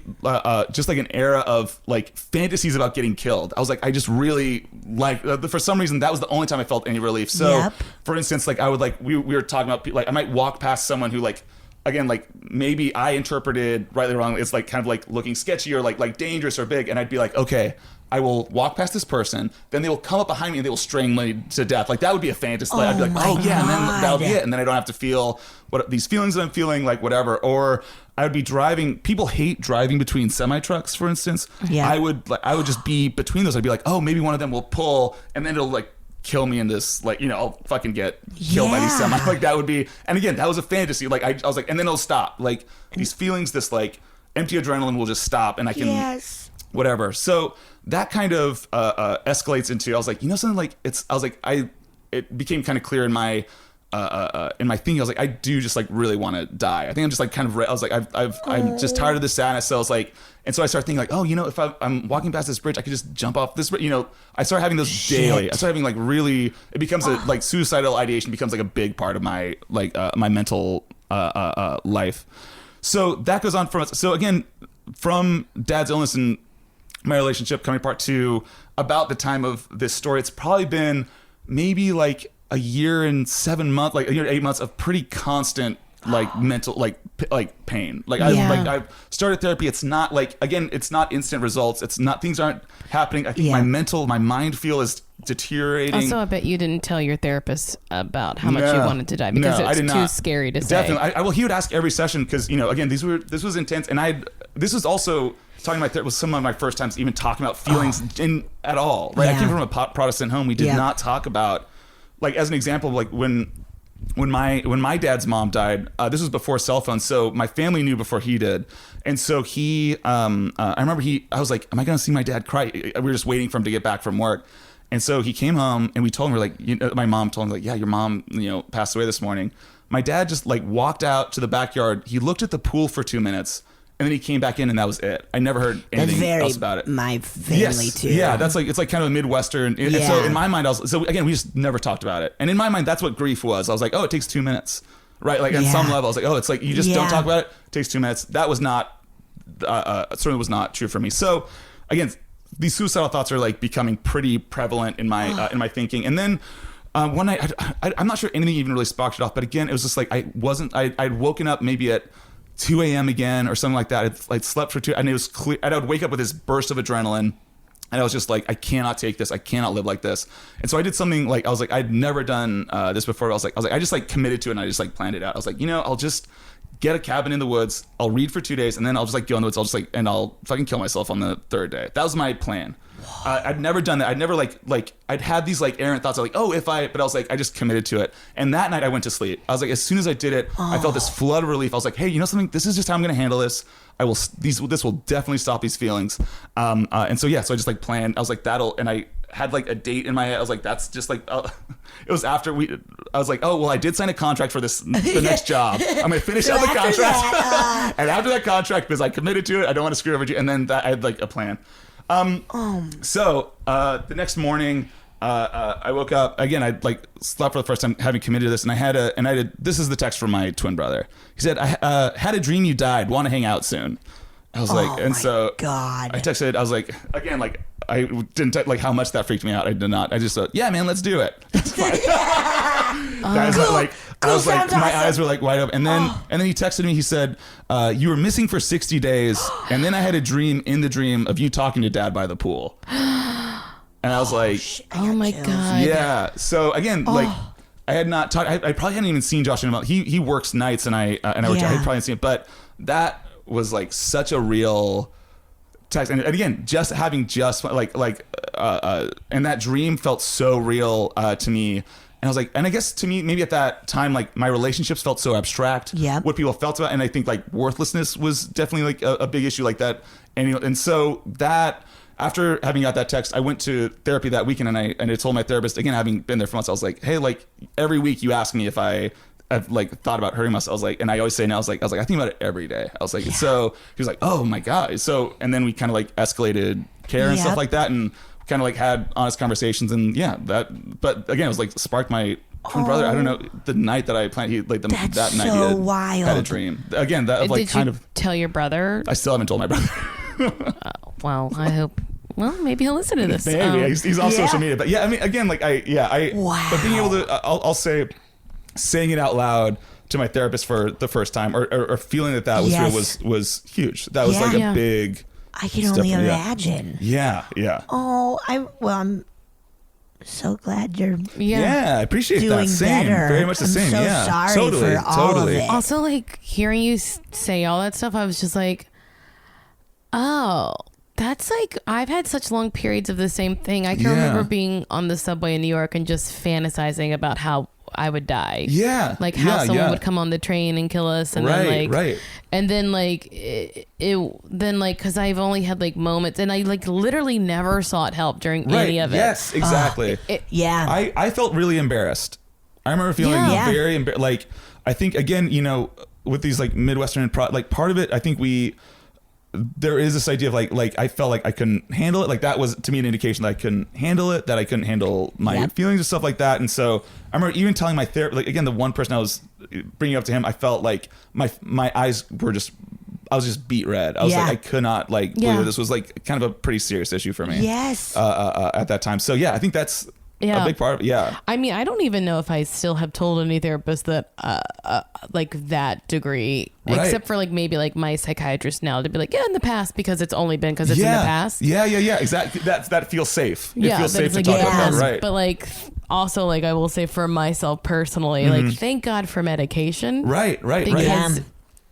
just like an era of like fantasies about getting killed. I was like, I just really like for some reason that was the only time I felt any relief. So for instance, like I would like we were talking about like I might walk past someone who like, again, like maybe I interpreted rightly or wrongly, it's like kind of like looking sketchy or like dangerous or big, and I'd be like, okay, I will walk past this person, then they will come up behind me and they will strangle me to death. Like that would be a fantasy. I'd be like, and then that'll be it, and then I don't have to feel what these feelings that I'm feeling, like whatever. Or I would be driving. People hate driving between semi trucks, for instance. Yeah. I would just be between those. I'd be like, oh, maybe one of them will pull, and then it'll like kill me in this, like, you know, I'll fucking get killed by these semi. Like that would be, and again, that was a fantasy. Like I was like, and then it'll stop. Like these feelings, this like empty adrenaline will just stop, and I can whatever. So that kind of escalates into, I was like, you know, something like it became kind of clear in my thinking. I was like, I do just like really want to die. I think I'm just like kind of, I was like, I'm just tired of this sadness. So I was like, and so I started thinking like, oh, you know, if I'm walking past this bridge, I could just jump off this bridge. You know, I started having those daily. I started having like really, it becomes a like suicidal ideation becomes like a big part of my like my mental life. So that goes on from Dad's illness and my relationship coming apart to about the time of this story. It's probably been maybe like a year and 7 months, like a year and 8 months of pretty constant like mental like pain. Like I've started therapy. It's not like, again, it's not instant results. It's not, things aren't happening. I think my mind feel is deteriorating. Also, I bet you didn't tell your therapist about how much you wanted to die because it's too scary to say. Definitely. Well, he would ask every session because, you know, again, this was intense, and this was also talking about therapy was some of my first times even talking about feelings at all. Right? I came from a Protestant home. We did not talk about, like, as an example, like when my dad's mom died, this was before cell phones, so my family knew before he did. And so he, I remember I was like, am I going to see my dad cry? We were just waiting for him to get back from work. And so he came home and we told him, we're like, you know, my mom told him like, yeah, your mom, you know, passed away this morning. My dad just like walked out to the backyard. He looked at the pool for 2 minutes. And then he came back in, and that was it. I never heard anything else about it. My family too. Yeah, that's like, it's like kind of a Midwestern. And so in my mind, so again, we just never talked about it. And in my mind, that's what grief was. I was like, oh, it takes 2 minutes, right? Like on some level, I was like, oh, it's like you just don't talk about it. It takes 2 minutes. That was not certainly was not true for me. So again, these suicidal thoughts are like becoming pretty prevalent in my thinking. And then one night, I'm not sure anything even really sparked it off. But again, it was just like I'd woken up maybe at 2 a.m. again or something like that. I'd slept for 2, and it was clear. And I would wake up with this burst of adrenaline, and I was just like, I cannot take this. I cannot live like this. And so I did something like, I was like, I'd never done this before. I was like, I just like committed to it, and I just like planned it out. I was like, you know, I'll just get a cabin in the woods. I'll read for 2 days, and then I'll just like go in the woods. I'll just like, and I'll fucking kill myself on the third day. That was my plan. I'd never done that. I'd never like I'd had these like errant thoughts of like, oh, but I was like, I just committed to it. And that night I went to sleep. I was like, as soon as I did it, I felt this flood of relief. I was like, hey, you know something? This is just how I'm going to handle this. This will definitely stop these feelings. And so, so I just like planned. I was like, and I had like a date in my head. I was like, that's just like, it was after I was like, oh, well, I did sign a contract for the next job. I'm going to finish out the contract. And after that contract, because I committed to it, I don't want to screw over you. And then I had like a plan. So the next morning, I woke up again. I like slept for the first time, having committed to this, and I had this is the text from my twin brother. He said, I had a dream you died. Want to hang out soon? I was like, and so God. I texted. I was like, again, like I didn't like how much that freaked me out. I did not. I just thought, yeah, man, let's do it. That's fine. I was like, my eyes were like wide open. And then he texted me. He said, you were missing for 60 days. And then I had a dream in the dream of you talking to Dad by the pool. And I was like, oh my God. Yeah. So again, like I had not talked. I probably hadn't even seen Josh in about. He works nights, and I had probably seen it, but that was like such a real text. And again, just having and that dream felt so real to me. And I was like, and I guess to me, maybe at that time, like my relationships felt so abstract. Yeah. What people felt about, and I think like worthlessness was definitely like a big issue like that. And so that. After having got that text, I went to therapy that weekend, and I told my therapist, again, having been there for months, I was like, hey, like every week you ask me if I've like thought about hurting myself. I was like, and I always say now, I was like, I think about it every day. I was like, so he was like, oh my God. So, and then we kind of like escalated care and stuff like that, and kind of like had honest conversations, and but again, it was like sparked my twin brother. I don't know, the night that I planned, that night he had a dream. Again, that of like kind of. Tell your brother? I still haven't told my brother. Well, I hope. Well, maybe he'll listen to this. Maybe he's on social media, but I mean, again, like wow. But being able to, I'll say, saying it out loud to my therapist for the first time, or feeling that was real was huge. That was like a big. I can only imagine. Yeah. Oh, I'm so glad you're. Yeah, I appreciate doing that. Same, better. very much the same. I'm so sorry for all of it. Also, like hearing you say all that stuff, I was just like, oh. That's like, I've had such long periods of the same thing. I can remember being on the subway in New York and just fantasizing about how I would die. Yeah. Like how someone would come on the train and kill us. And then like, and then like, then like, cause I've only had like moments, and I like literally never sought help during any of it. Yes, exactly. I felt really embarrassed. I remember feeling very embarrassed. Like, I think again, with these like Midwestern, like part of it, I think there is this idea of like I felt like I couldn't handle it. Like that was to me an indication that I couldn't handle it, that I couldn't handle my feelings and stuff like that. And so I remember even telling my therapist, like again, the one person I was bringing up to him, I felt like my eyes were I was just beet red. I was like, I could not believe that this was like kind of a pretty serious issue for me. Yes. At that time. So I think that's a big part of it. Yeah. I mean, I don't even know if I still have told any therapist that like that degree, except for like maybe like my psychiatrist now to be like, in the past, because it's only been because it's in the past. Yeah. Exactly. That feels safe. It feels safe to like, talk about that. Right. But like also like I will say for myself personally, like thank God for medication. Right. Because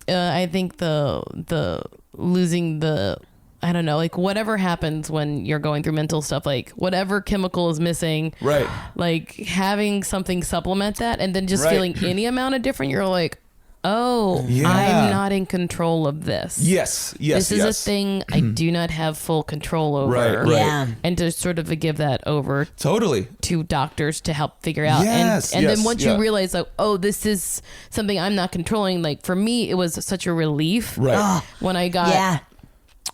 I think the losing the, I don't know, like whatever happens when you're going through mental stuff, like whatever chemical is missing, like having something supplement that, and then just feeling any amount of different, you're like, oh, I'm not in control of this. Yes. This is a thing I do not have full control over. Yeah. And to sort of give that over totally to doctors to help figure out. And then once you realize like, oh, this is something I'm not controlling, like for me, it was such a relief when I got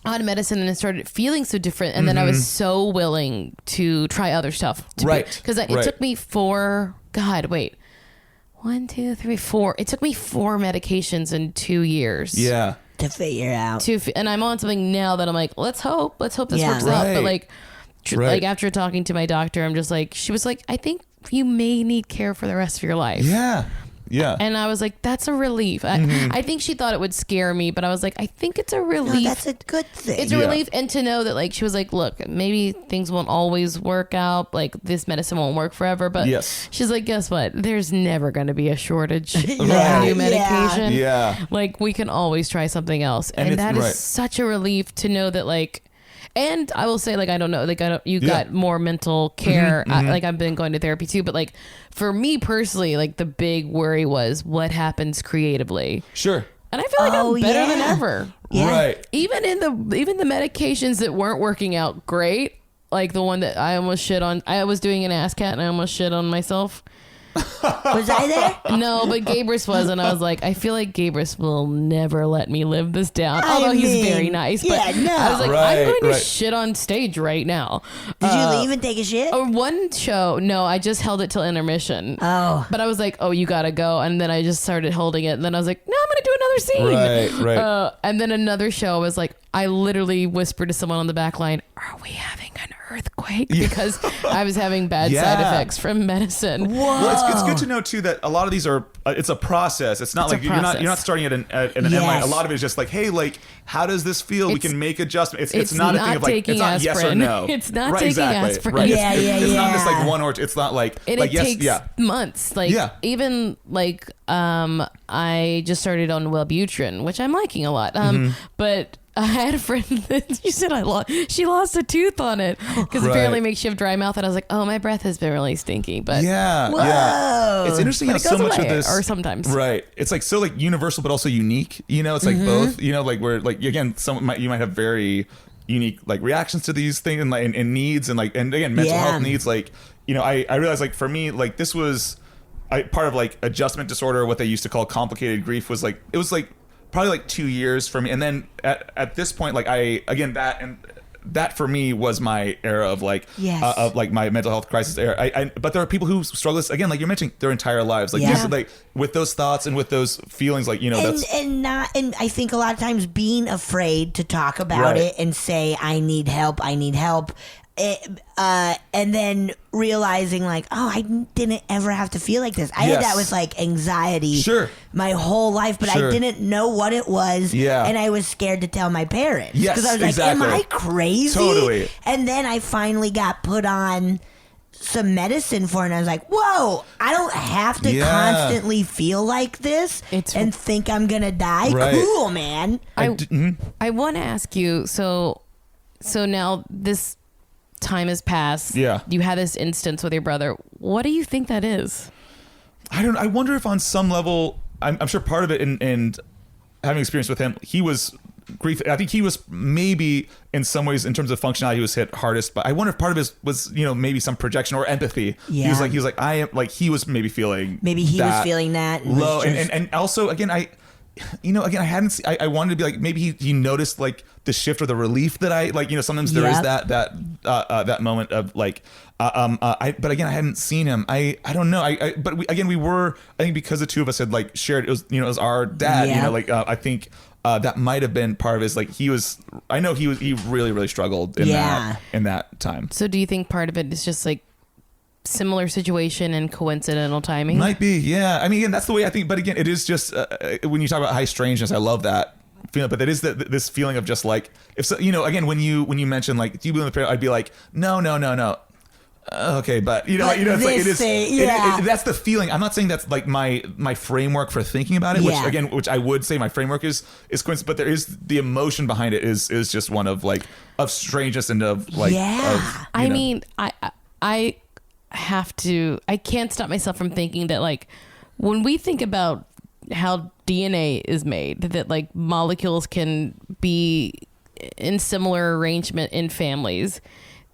on medicine and it started feeling so different, and then I was so willing to try other stuff because it took me 4 it took me 4 medications in 2 years to figure out and I'm on something now that I'm like, let's hope this works out, but like like after talking to my doctor, I'm just like, she was like, I think you may need care for the rest of your life. And I was like, that's a relief. I think she thought it would scare me, but I was like, I think it's a relief. No, that's a good thing. It's a relief. And to know that like, she was like, look, maybe things won't always work out. Like this medicine won't work forever, but she's like, guess what? There's never going to be a shortage of new medication. Like we can always try something else. And that is such a relief to know that like, and I will say, like, I don't know, like, you got more mental care. Like, I've been going to therapy too, but like, for me personally, like, the big worry was what happens creatively. Sure. And I feel like I'm better than ever. Right. Even the medications that weren't working out great, like the one that I almost shit on. I was doing an ass cat and I almost shit on myself. Was I there? No, but Gabrus was, and I was like, I feel like Gabrus will never let me live this down. Although he's very nice, but I was like, I'm going to shit on stage right now. Did you leave and take a shit? One show, no, I just held it till intermission. Oh, but I was like, oh, you gotta go, and then I just started holding it, and then I was like, no, I'm gonna do another scene. Right. And then another show, I was like, I literally whispered to someone on the back line, are we having an earthquake because I was having bad side effects from medicine. Whoa. Well, it's good to know too that a lot of these are it's a process. It's not like you're not starting at an end line. A lot of it is just like, hey, like how does this feel? We can make adjustments. It's not a thing of like it's not yes or no. It's not right, taking exactly. aspirin. Right. It's not just like one or it's not like and like it takes months. Like even like I just started on Wellbutrin, which I'm liking a lot. But I had a friend that you said she lost a tooth on it because apparently it makes you have dry mouth. And I was like, oh, my breath has been really stinky. But it's interesting how so much of this, or sometimes, right? It's like so like universal, but also unique. You know, it's like both. You know, like where like again, you might have very unique like reactions to these things and needs and again mental health needs. Like you know, I realized like for me like this was part of like adjustment disorder, what they used to call complicated grief was like it was like probably like 2 years for me, and then at this point like that for me was my era of like of like my mental health crisis era. But there are people who struggle with this, again, like you're mentioning, their entire lives, like just like with those thoughts and with those feelings, like you know and I think a lot of times being afraid to talk about it and say I need help, and then realizing like, oh, I didn't ever have to feel like this. I had that with like anxiety my whole life, but I didn't know what it was. And I was scared to tell my parents because I was like, am I crazy? Totally. And then I finally got put on some medicine for it, and I was like, whoa, I don't have to constantly feel like this and think I'm gonna die. Cool, man. I want to ask you, so now this time has passed. You had this instance with your brother. What do you think that is? I wonder if on some level, I'm sure part of it, and having experience with him, he was grief. I think he was maybe in some ways in terms of functionality, he was hit hardest. But I wonder if part of it was maybe some projection or empathy. He was like I am like he was maybe feeling was feeling that low, and also again I hadn't. I wanted to be like maybe he noticed like the shift or the relief that I like. Sometimes there is that moment of like. But again, I hadn't seen him. I don't know. We were. I think because the two of us had like shared. It was it was our dad. I think. That might have been part of his like he was. I know he really really struggled in that time. So do you think part of it is just like similar situation and coincidental timing? Might be, yeah. I mean, again, that's the way I think. But again, it is just when you talk about high strangeness, I love that feeling. But that is this feeling of just like if so, again when you mention like do you believe in the prayer, I'd be like no. Okay, but it's like it is. That's the feeling. I'm not saying that's like my framework for thinking about it. Which I would say my framework is coincidence. But there is the emotion behind it is just one of like of strangeness and of like. I mean, I can't stop myself from thinking that like when we think about how DNA is made, that like molecules can be in similar arrangement in families.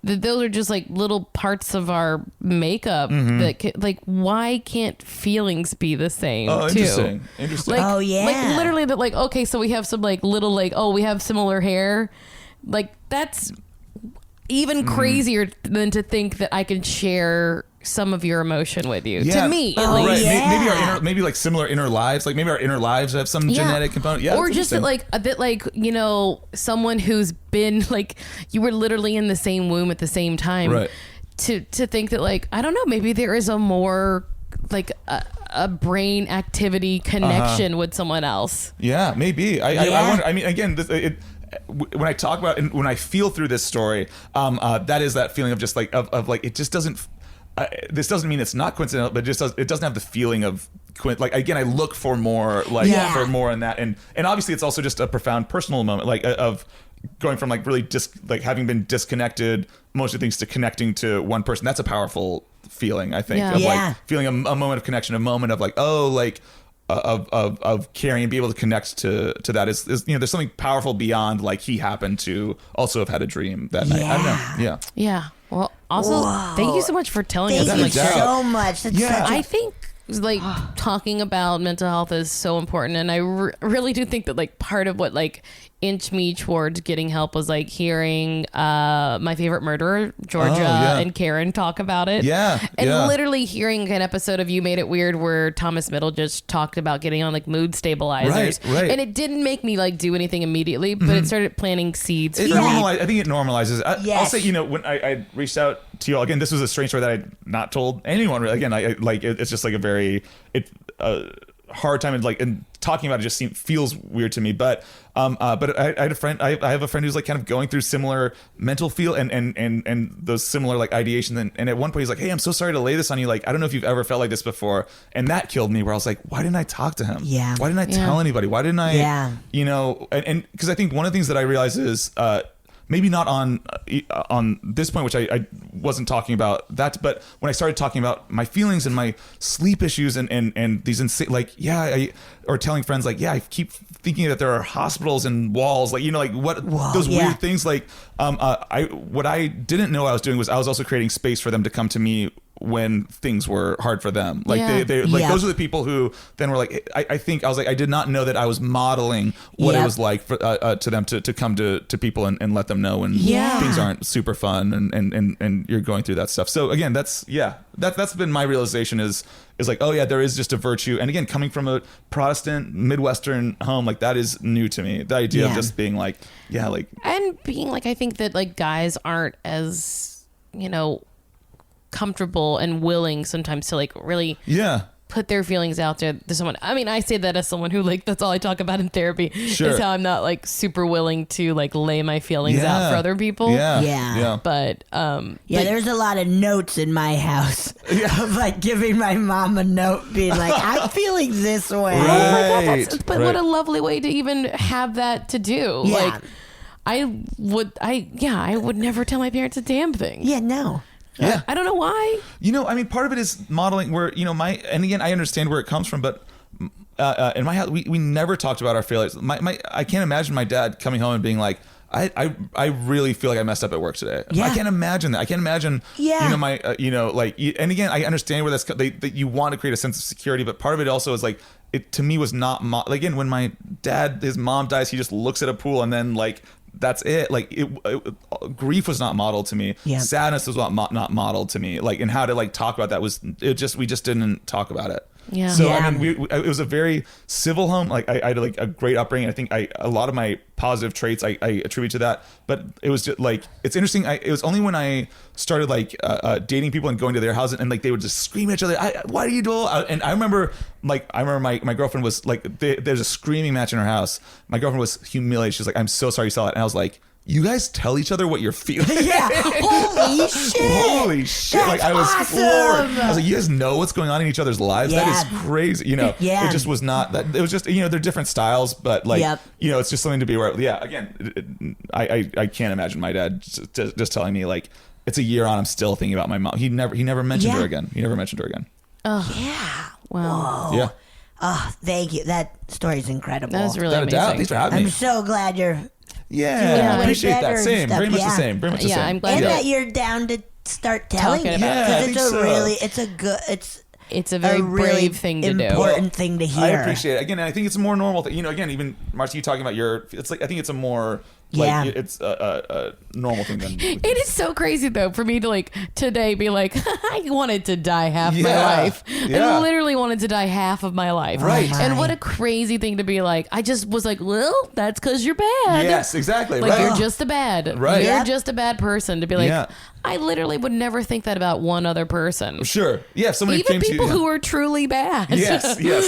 That those are just like little parts of our makeup that like why can't feelings be the same too? Interesting. Like, like literally that like okay, so we have some like little like we have similar hair, like that's even crazier than to think that I can share some of your emotion with you. To me, at least. Right. Maybe like similar inner lives. Like maybe our inner lives have some genetic component. Yeah, or just like a bit like someone who's been like you were literally in the same womb at the same time. Right. To think that like I don't know, maybe there is a more like a brain activity connection with someone else. Yeah, maybe. I wonder. I mean, again, when I talk about and when I feel through this story, that is that feeling of just like of like it just doesn't. This doesn't mean it's not coincidental, but it doesn't have the feeling of like again. I look for more for more in that, and obviously it's also just a profound personal moment like of going from like really like having been disconnected most of things to connecting to one person. That's a powerful feeling, I think, of like feeling a moment of connection, a moment of like of caring and be able to connect to that is there's something powerful beyond like he happened to also have had a dream that night. I don't know. Yeah. Well, also, thank you so much for telling us. Thank you so much. I think like talking about mental health is so important, and I really do think that like part of what like inched me towards getting help was like hearing My Favorite Murderer, Georgia and Karen talk about it. And literally hearing an episode of You Made It Weird where Thomas Middleditch talked about getting on like mood stabilizers. Right. And it didn't make me like do anything immediately, but it started planting seeds. I think it normalizes. I'll say, when I reached out to you all, again, this was a strange story that I'd not told anyone really. Again, it's just like a very hard time, and talking about it just feels weird to me. But I had a friend. I have a friend who's like kind of going through similar mental and those similar like ideations. And at one point he's like, "Hey, I'm so sorry to lay this on you. Like, I don't know if you've ever felt like this before." And that killed me. Where I was like, "Why didn't I talk to him? Yeah. Why didn't I tell anybody? Why didn't I? Yeah. And because I think one of the things that I realized is maybe not on this point, which I wasn't talking about that, but when I started talking about my feelings and my sleep issues and these insane, or telling friends like, I keep thinking that there are hospitals and walls, those weird things. Like, what I didn't know I was doing was I was also creating space for them to come to me when things were hard for them. Like those are the people who then were like, I think I was like, I did not know that I was modeling what it was like for, to them to come to people and let them know when things aren't super fun and you're going through that stuff. So again, that's been my realization is like, oh yeah, there is just a virtue. And again, coming from a Protestant Midwestern home, like that is new to me. The idea of just being like, and being like, I think that like guys aren't as, comfortable and willing sometimes to like really put their feelings out there to someone. I mean, I say that as someone who like that's all I talk about in therapy is how I'm not like super willing to like lay my feelings out for other people. But there's a lot of notes in my house of like giving my mom a note being like, I'm feeling this way. Oh my God, what a lovely way to even have that to do. Like I would never tell my parents a damn thing. Yeah. I don't know why. I mean, part of it is modeling where, and again, I understand where it comes from, but in my house, we never talked about our failures. I can't imagine my dad coming home and being like, I really feel like I messed up at work today. I can't imagine that. I can't imagine, and again, I understand where that's, that you want to create a sense of security, but part of it also is like, it to me was not, again, when my dad, his mom dies, he just looks at a pool and then like, that's it. Like grief was not modeled to me. Sadness was not modeled to me. Like, and how to like talk about that we just didn't talk about it. So I mean, it was a very civil home. Like I had like a great upbringing. I think a lot of my positive traits I attribute to that. But it was just like, it's interesting. It was only when I started like dating people and going to their house and like they would just scream at each other. Why do you do? And I remember my girlfriend was like, there's a screaming match in her house. My girlfriend was humiliated. She was like, I'm so sorry you saw that. And I was like, you guys tell each other what you're feeling. Holy shit. That's like I was floored. I was like, you guys know what's going on in each other's lives? That is crazy. It just was not that. It was just, they're different styles, but like, it's just something to be aware of. Again, I can't imagine my dad just telling me like, it's a year on, I'm still thinking about my mom. He never mentioned her again. Oh yeah. Wow. Whoa. Yeah. Oh, thank you. That story's incredible. That was really amazing. Thanks for having me. I'm so glad you're I appreciate that. Same. Very much the same. Very much the same. I'm glad that you're down to start telling it. It's a very brave thing to do. Important thing to hear. I appreciate it. Again, I think it's a more normal thing. Again, even Marcy, you talking about it's like, I think it's a more it's a normal thing than it is so crazy though for me to like today be like I wanted to die half my life. I literally wanted to die half of my life. Right. And what a crazy thing to be like. I just was like, well, that's because you're bad. Yes, exactly. Like you're just a bad. Right. You're just a bad person to be like. I literally would never think that about one other person. Sure. Yeah. If somebody even came people to you, who are truly bad. Yes. Totally. I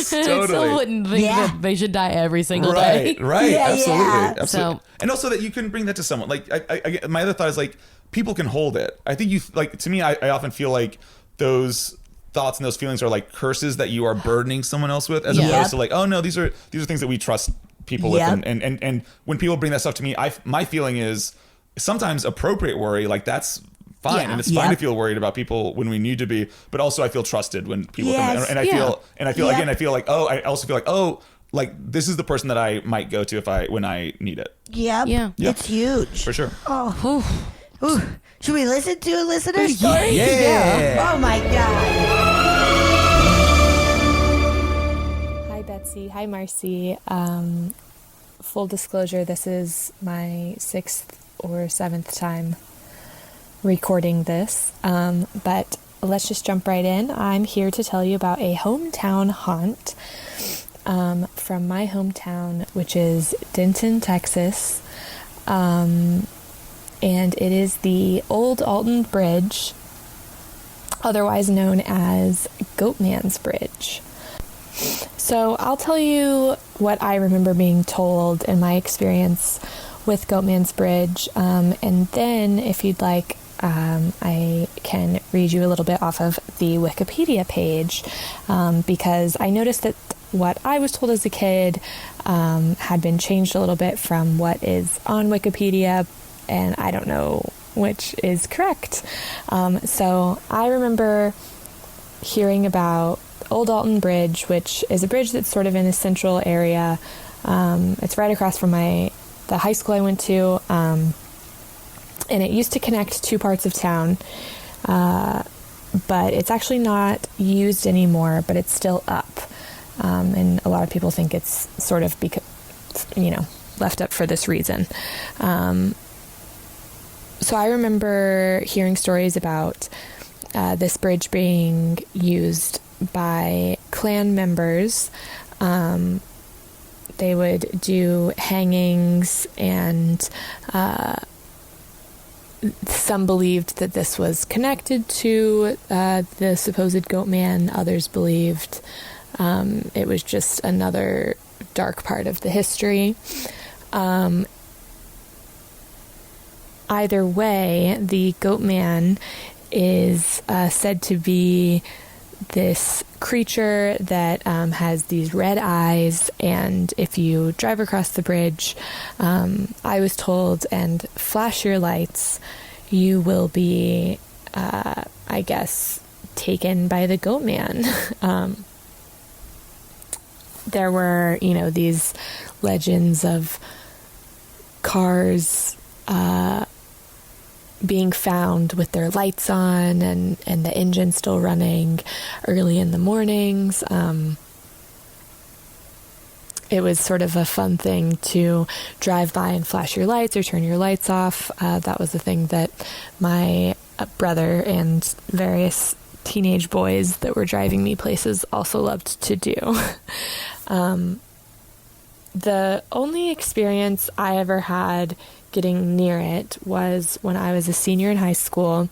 still wouldn't think that they should die every single day. Right. Absolutely. Absolutely. So, and also that you can bring that to someone. Like, my other thought is like, people can hold it. I think to me, I often feel like those thoughts and those feelings are like curses that you are burdening someone else with, as opposed to like, oh no, these are things that we trust people with. And when people bring that stuff to me, my feeling is sometimes appropriate worry. Like that's fine, and it's fine to feel worried about people when we need to be, but also I feel trusted when people come in, and I feel again, I feel like, I also feel like, like this is the person that I might go to when I need it. Yeah. It's huge. For sure. Oh. Ooh. Should we listen to a listener story? Yeah. Oh my God. Nancy. Hi, Marcy. Full disclosure, this is my 6th or 7th time recording this, but let's just jump right in. I'm here to tell you about a hometown haunt from my hometown, which is Denton, Texas, and it is the Old Alton Bridge, otherwise known as Goatman's Bridge. So I'll tell you what I remember being told in my experience with Goatman's Bridge, and then if you'd like, I can read you a little bit off of the Wikipedia page, because I noticed that what I was told as a kid had been changed a little bit from what is on Wikipedia, and I don't know which is correct. So I remember hearing about Old Alton Bridge, which is a bridge that's sort of in a central area. It's right across from the high school I went to, and it used to connect two parts of town, but it's actually not used anymore, but it's still up, and a lot of people think it's sort of left up for this reason. So I remember hearing stories about this bridge being used by Klan members. They would do hangings, and some believed that this was connected to the supposed goat man. Others believed it was just another dark part of the history. Either way, the goat man is said to be this creature that has these red eyes, and if you drive across the bridge, I was told, and flash your lights, you will be, I guess, taken by the goat man. There were, these legends of cars being found with their lights on and the engine still running early in the mornings. It was sort of a fun thing to drive by and flash your lights or turn your lights off. That was the thing that my brother and various teenage boys that were driving me places also loved to do. The only experience I ever had getting near it was when I was a senior in high school.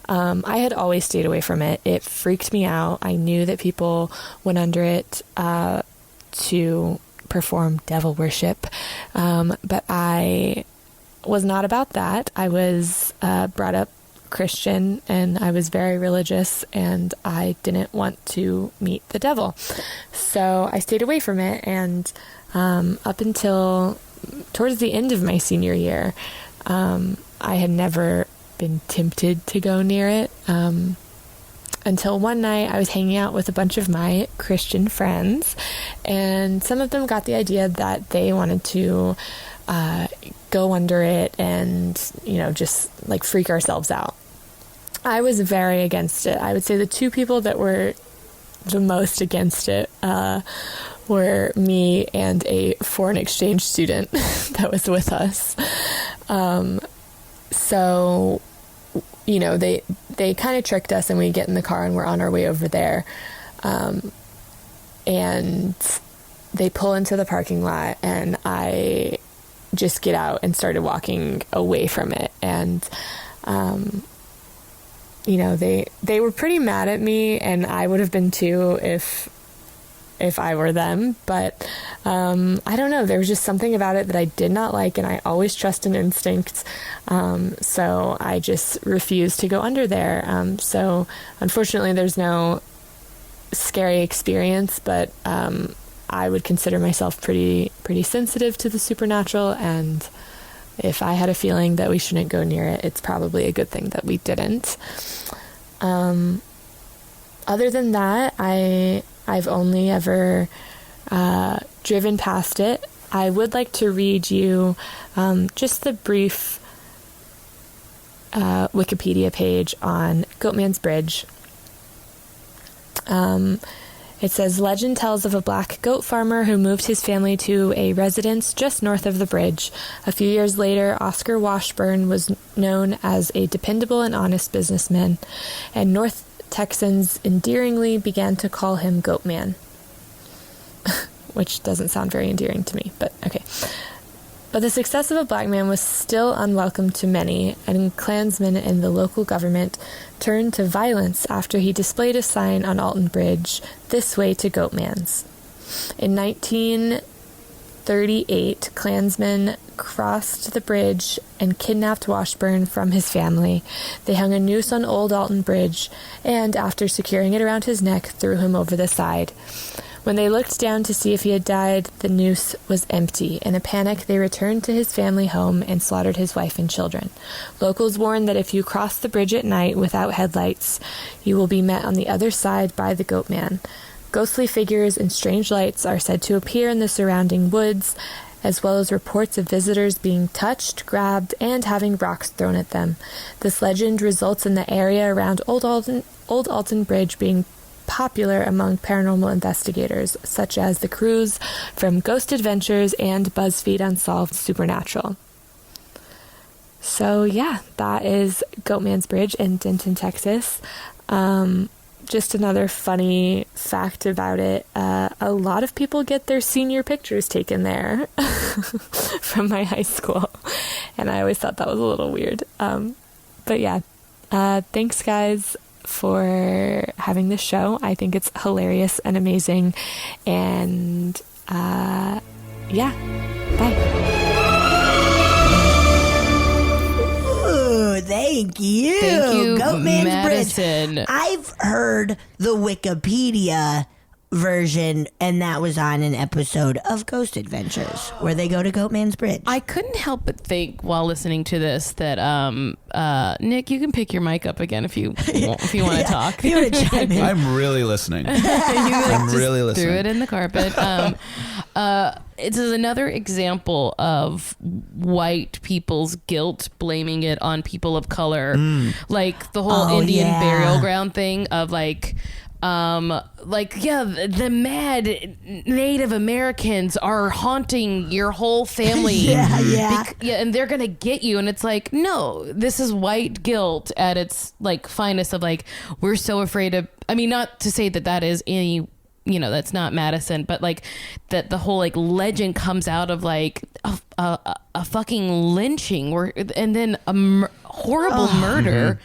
I had always stayed away from it. It freaked me out. I knew that people went under it to perform devil worship, but I was not about that. I was brought up Christian, and I was very religious, and I didn't want to meet the devil. So I stayed away from it, and up until towards the end of my senior year, I had never been tempted to go near it, until one night I was hanging out with a bunch of my Christian friends, and some of them got the idea that they wanted to go under it and, just like freak ourselves out. I was very against it. I would say the two people that were the most against it were me and a foreign exchange student that was with us. So, they kind of tricked us, and we get in the car and we're on our way over there. And they pull into the parking lot, and I just get out and started walking away from it. And, they were pretty mad at me, and I would have been too if I were them, but I don't know, there was just something about it that I did not like, and I always trust an instinct, so I just refused to go under there. So unfortunately there's no scary experience, but I would consider myself pretty sensitive to the supernatural, and if I had a feeling that we shouldn't go near it, it's probably a good thing that we didn't. Other than that, I've only ever driven past it. I would like to read you just the brief Wikipedia page on Goatman's Bridge. It says, legend tells of a black goat farmer who moved his family to a residence just north of the bridge. A few years later, Oscar Washburn was known as a dependable and honest businessman, and North Texans endearingly began to call him Goat Man. Which doesn't sound very endearing to me, but okay. But the success of a black man was still unwelcome to many, and Klansmen in the local government turned to violence after he displayed a sign on Alton Bridge, "This way to Goatman's." In 1938, Klansmen crossed the bridge and kidnapped Washburn from his family. They hung a noose on Old Alton Bridge, and after securing it around his neck, threw him over the side. When they looked down to see if he had died, the noose was empty. In a panic, they returned to his family home and slaughtered his wife and children. Locals warn that if you cross the bridge at night without headlights, you will be met on the other side by the Goat Man. Ghostly figures and strange lights are said to appear in the surrounding woods, as well as reports of visitors being touched, grabbed, and having rocks thrown at them. This legend results in the area around Old Alton Bridge being popular among paranormal investigators, such as the crews from Ghost Adventures and BuzzFeed Unsolved Supernatural. So yeah, that is Goatman's Bridge in Denton, Texas. Just another funny fact about it. A lot of people get their senior pictures taken there from my high school. And I always thought that was a little weird. But yeah, thanks guys for having this show. I think it's hilarious and amazing. And yeah, bye. Ooh, thank you. Thank you, Goatman's Madison. Bridge. I've heard the Wikipedia version, and that was on an episode of Ghost Adventures where they go to Goatman's Bridge. I couldn't help but think while listening to this that Nick, you can pick your mic up again if you want to talk. If you want to chime in. I'm really listening. I'm really listening. Threw it in the carpet. It's another example of white people's guilt blaming it on people of color, like the whole Indian burial ground thing of the mad Native Americans are haunting your whole family. And they're gonna get you. And it's like, no, this is white guilt at its finest of we're so afraid of, I mean, not to say that is any, that's not Madison, but that the whole legend comes out of a fucking lynching and then a horrible murder.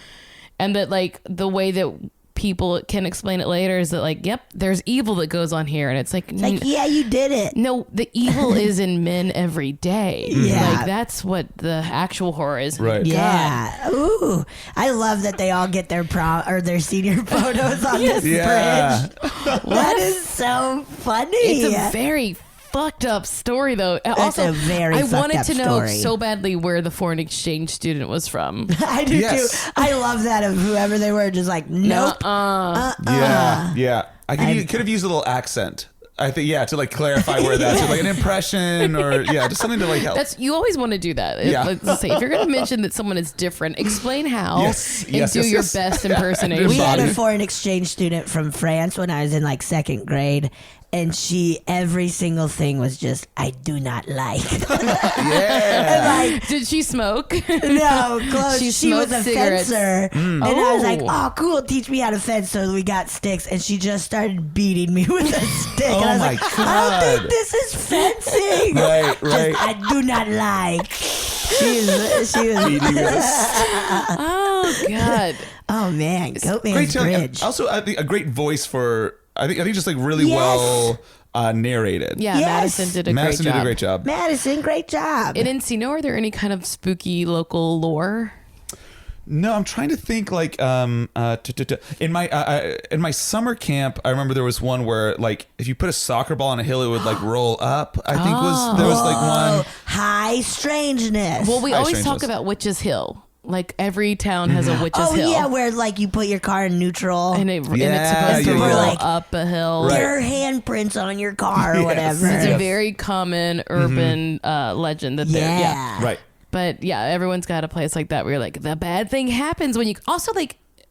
And that the way that people can explain it later is that yep, there's evil that goes on here, and it's yeah, you did it. No, the evil is in men every day. Yeah, that's what the actual horror is. Right. Yeah. Ooh, I love that they all get their prom or their senior photos on this bridge. That is so funny. It's a very fucked up story, though. That's also, a very I fucked wanted up to know story. so badly where the foreign exchange student was from. I do too. I love that of whoever they were, just nope. Yeah. I could have used a little accent. I think to clarify where that's an impression or just something to help. You always want to do that. Let's say if you're going to mention that someone is different, explain how and do your best impersonation. We had a foreign exchange student from France when I was in second grade. And every single thing was just, I do not like. Yeah. Did she smoke? No, close. She was a cigarettes. fencer. And I was like, oh, cool, teach me how to fence. So we got sticks, and she just started beating me with a stick. Oh, and I was my like, God. I don't think this is fencing. Right. Just, I do not like. She was Beating us. Oh, God. Oh, man. Goatman's Bridge. Also, I think a great voice for... I think just really well narrated. Yeah, Yes. Madison did a great job. Madison, great job. In Encino, are there any kind of spooky local lore? No, I'm trying to think in my summer camp, I remember there was one where if you put a soccer ball on a hill, it would roll up. I think there was one High strangeness. Well, we High always strangeness. talk about Witch's Hill. Every town has a Witch's Hill. Oh, yeah, where you put your car in neutral. And it's supposed to roll up a hill. Right. Your handprints on your car or Yes. whatever. It's a very common urban legend that they're, Right. But yeah, everyone's got a place like that where you're the bad thing happens when you also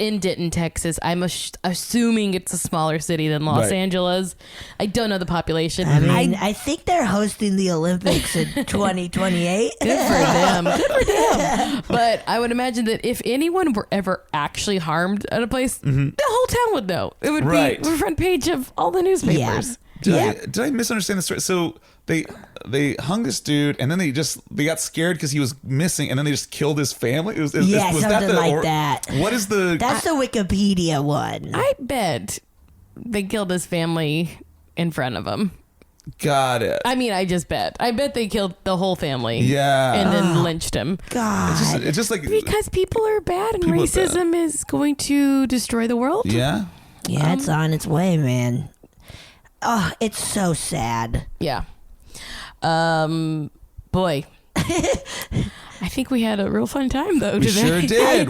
in Denton, Texas. I'm assuming it's a smaller city than Los Angeles. I don't know the population. I mean, I think they're hosting the Olympics in 2028. Good for them. Good for them. But I would imagine that if anyone were ever actually harmed at a place, the whole town would know. It would be the front page of all the newspapers. Did I misunderstand the story? So they hung this dude, and then they got scared because he was missing, and then they just killed his family. Was something that like that. What is the? That's the Wikipedia one. I bet they killed his family in front of him. Got it. I mean, I just bet. I bet they killed the whole family. Yeah. And then lynched him. God. It's just like because people are bad and racism is going to destroy the world. Yeah. Yeah, it's on its way, man. Oh, it's so sad. Yeah. Boy. I think we had a real fun time though today. We sure did. I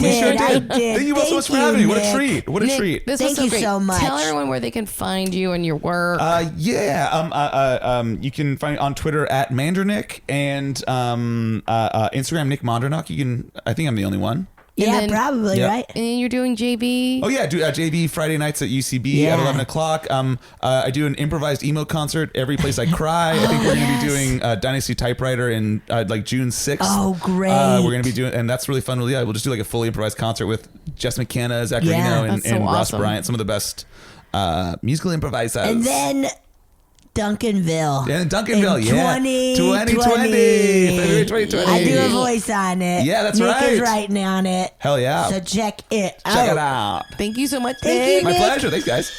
did. Thank you both so much for having me. What a treat. What a Nick, treat. This Thank was so you great. so much. Tell everyone where they can find you and your work. You can find me on Twitter at Mandernach and Instagram Nick Mandernach. I think I'm the only one. Yeah, probably, right? And you're doing JB. Oh yeah, do JB Friday nights at UCB at 11 o'clock. I do an improvised emo concert every place I cry. I think we're going to be doing Dynasty Typewriter in like June 6th. Oh, great! We're going to be doing, and that's really fun. Yeah, we'll just do like a fully improvised concert with Jess McKenna, Zach Reno, and Ross Bryant, some of the best musical improvisers. And then Duncanville. Yeah, Duncanville, in 2020. February 2020. I do a voice on it. Yeah, that's Nick right. is writing on it. Hell yeah. So check it out. Check it out. Thank you so much. Thank you, My Nick. pleasure. Thanks, guys.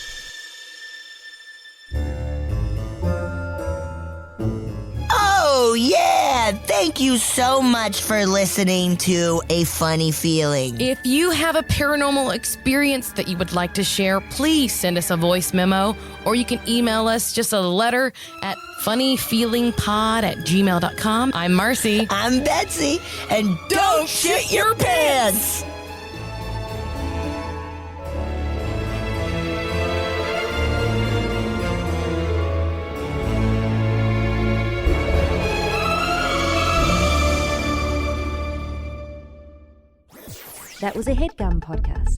Oh, yeah. Thank you so much for listening to A Funny Feeling. If you have a paranormal experience that you would like to share, please send us a voice memo, or you can email us just a letter at funnyfeelingpod@gmail.com. I'm Marcy. I'm Betsy, and don't shit your pants. That was a HeadGum podcast.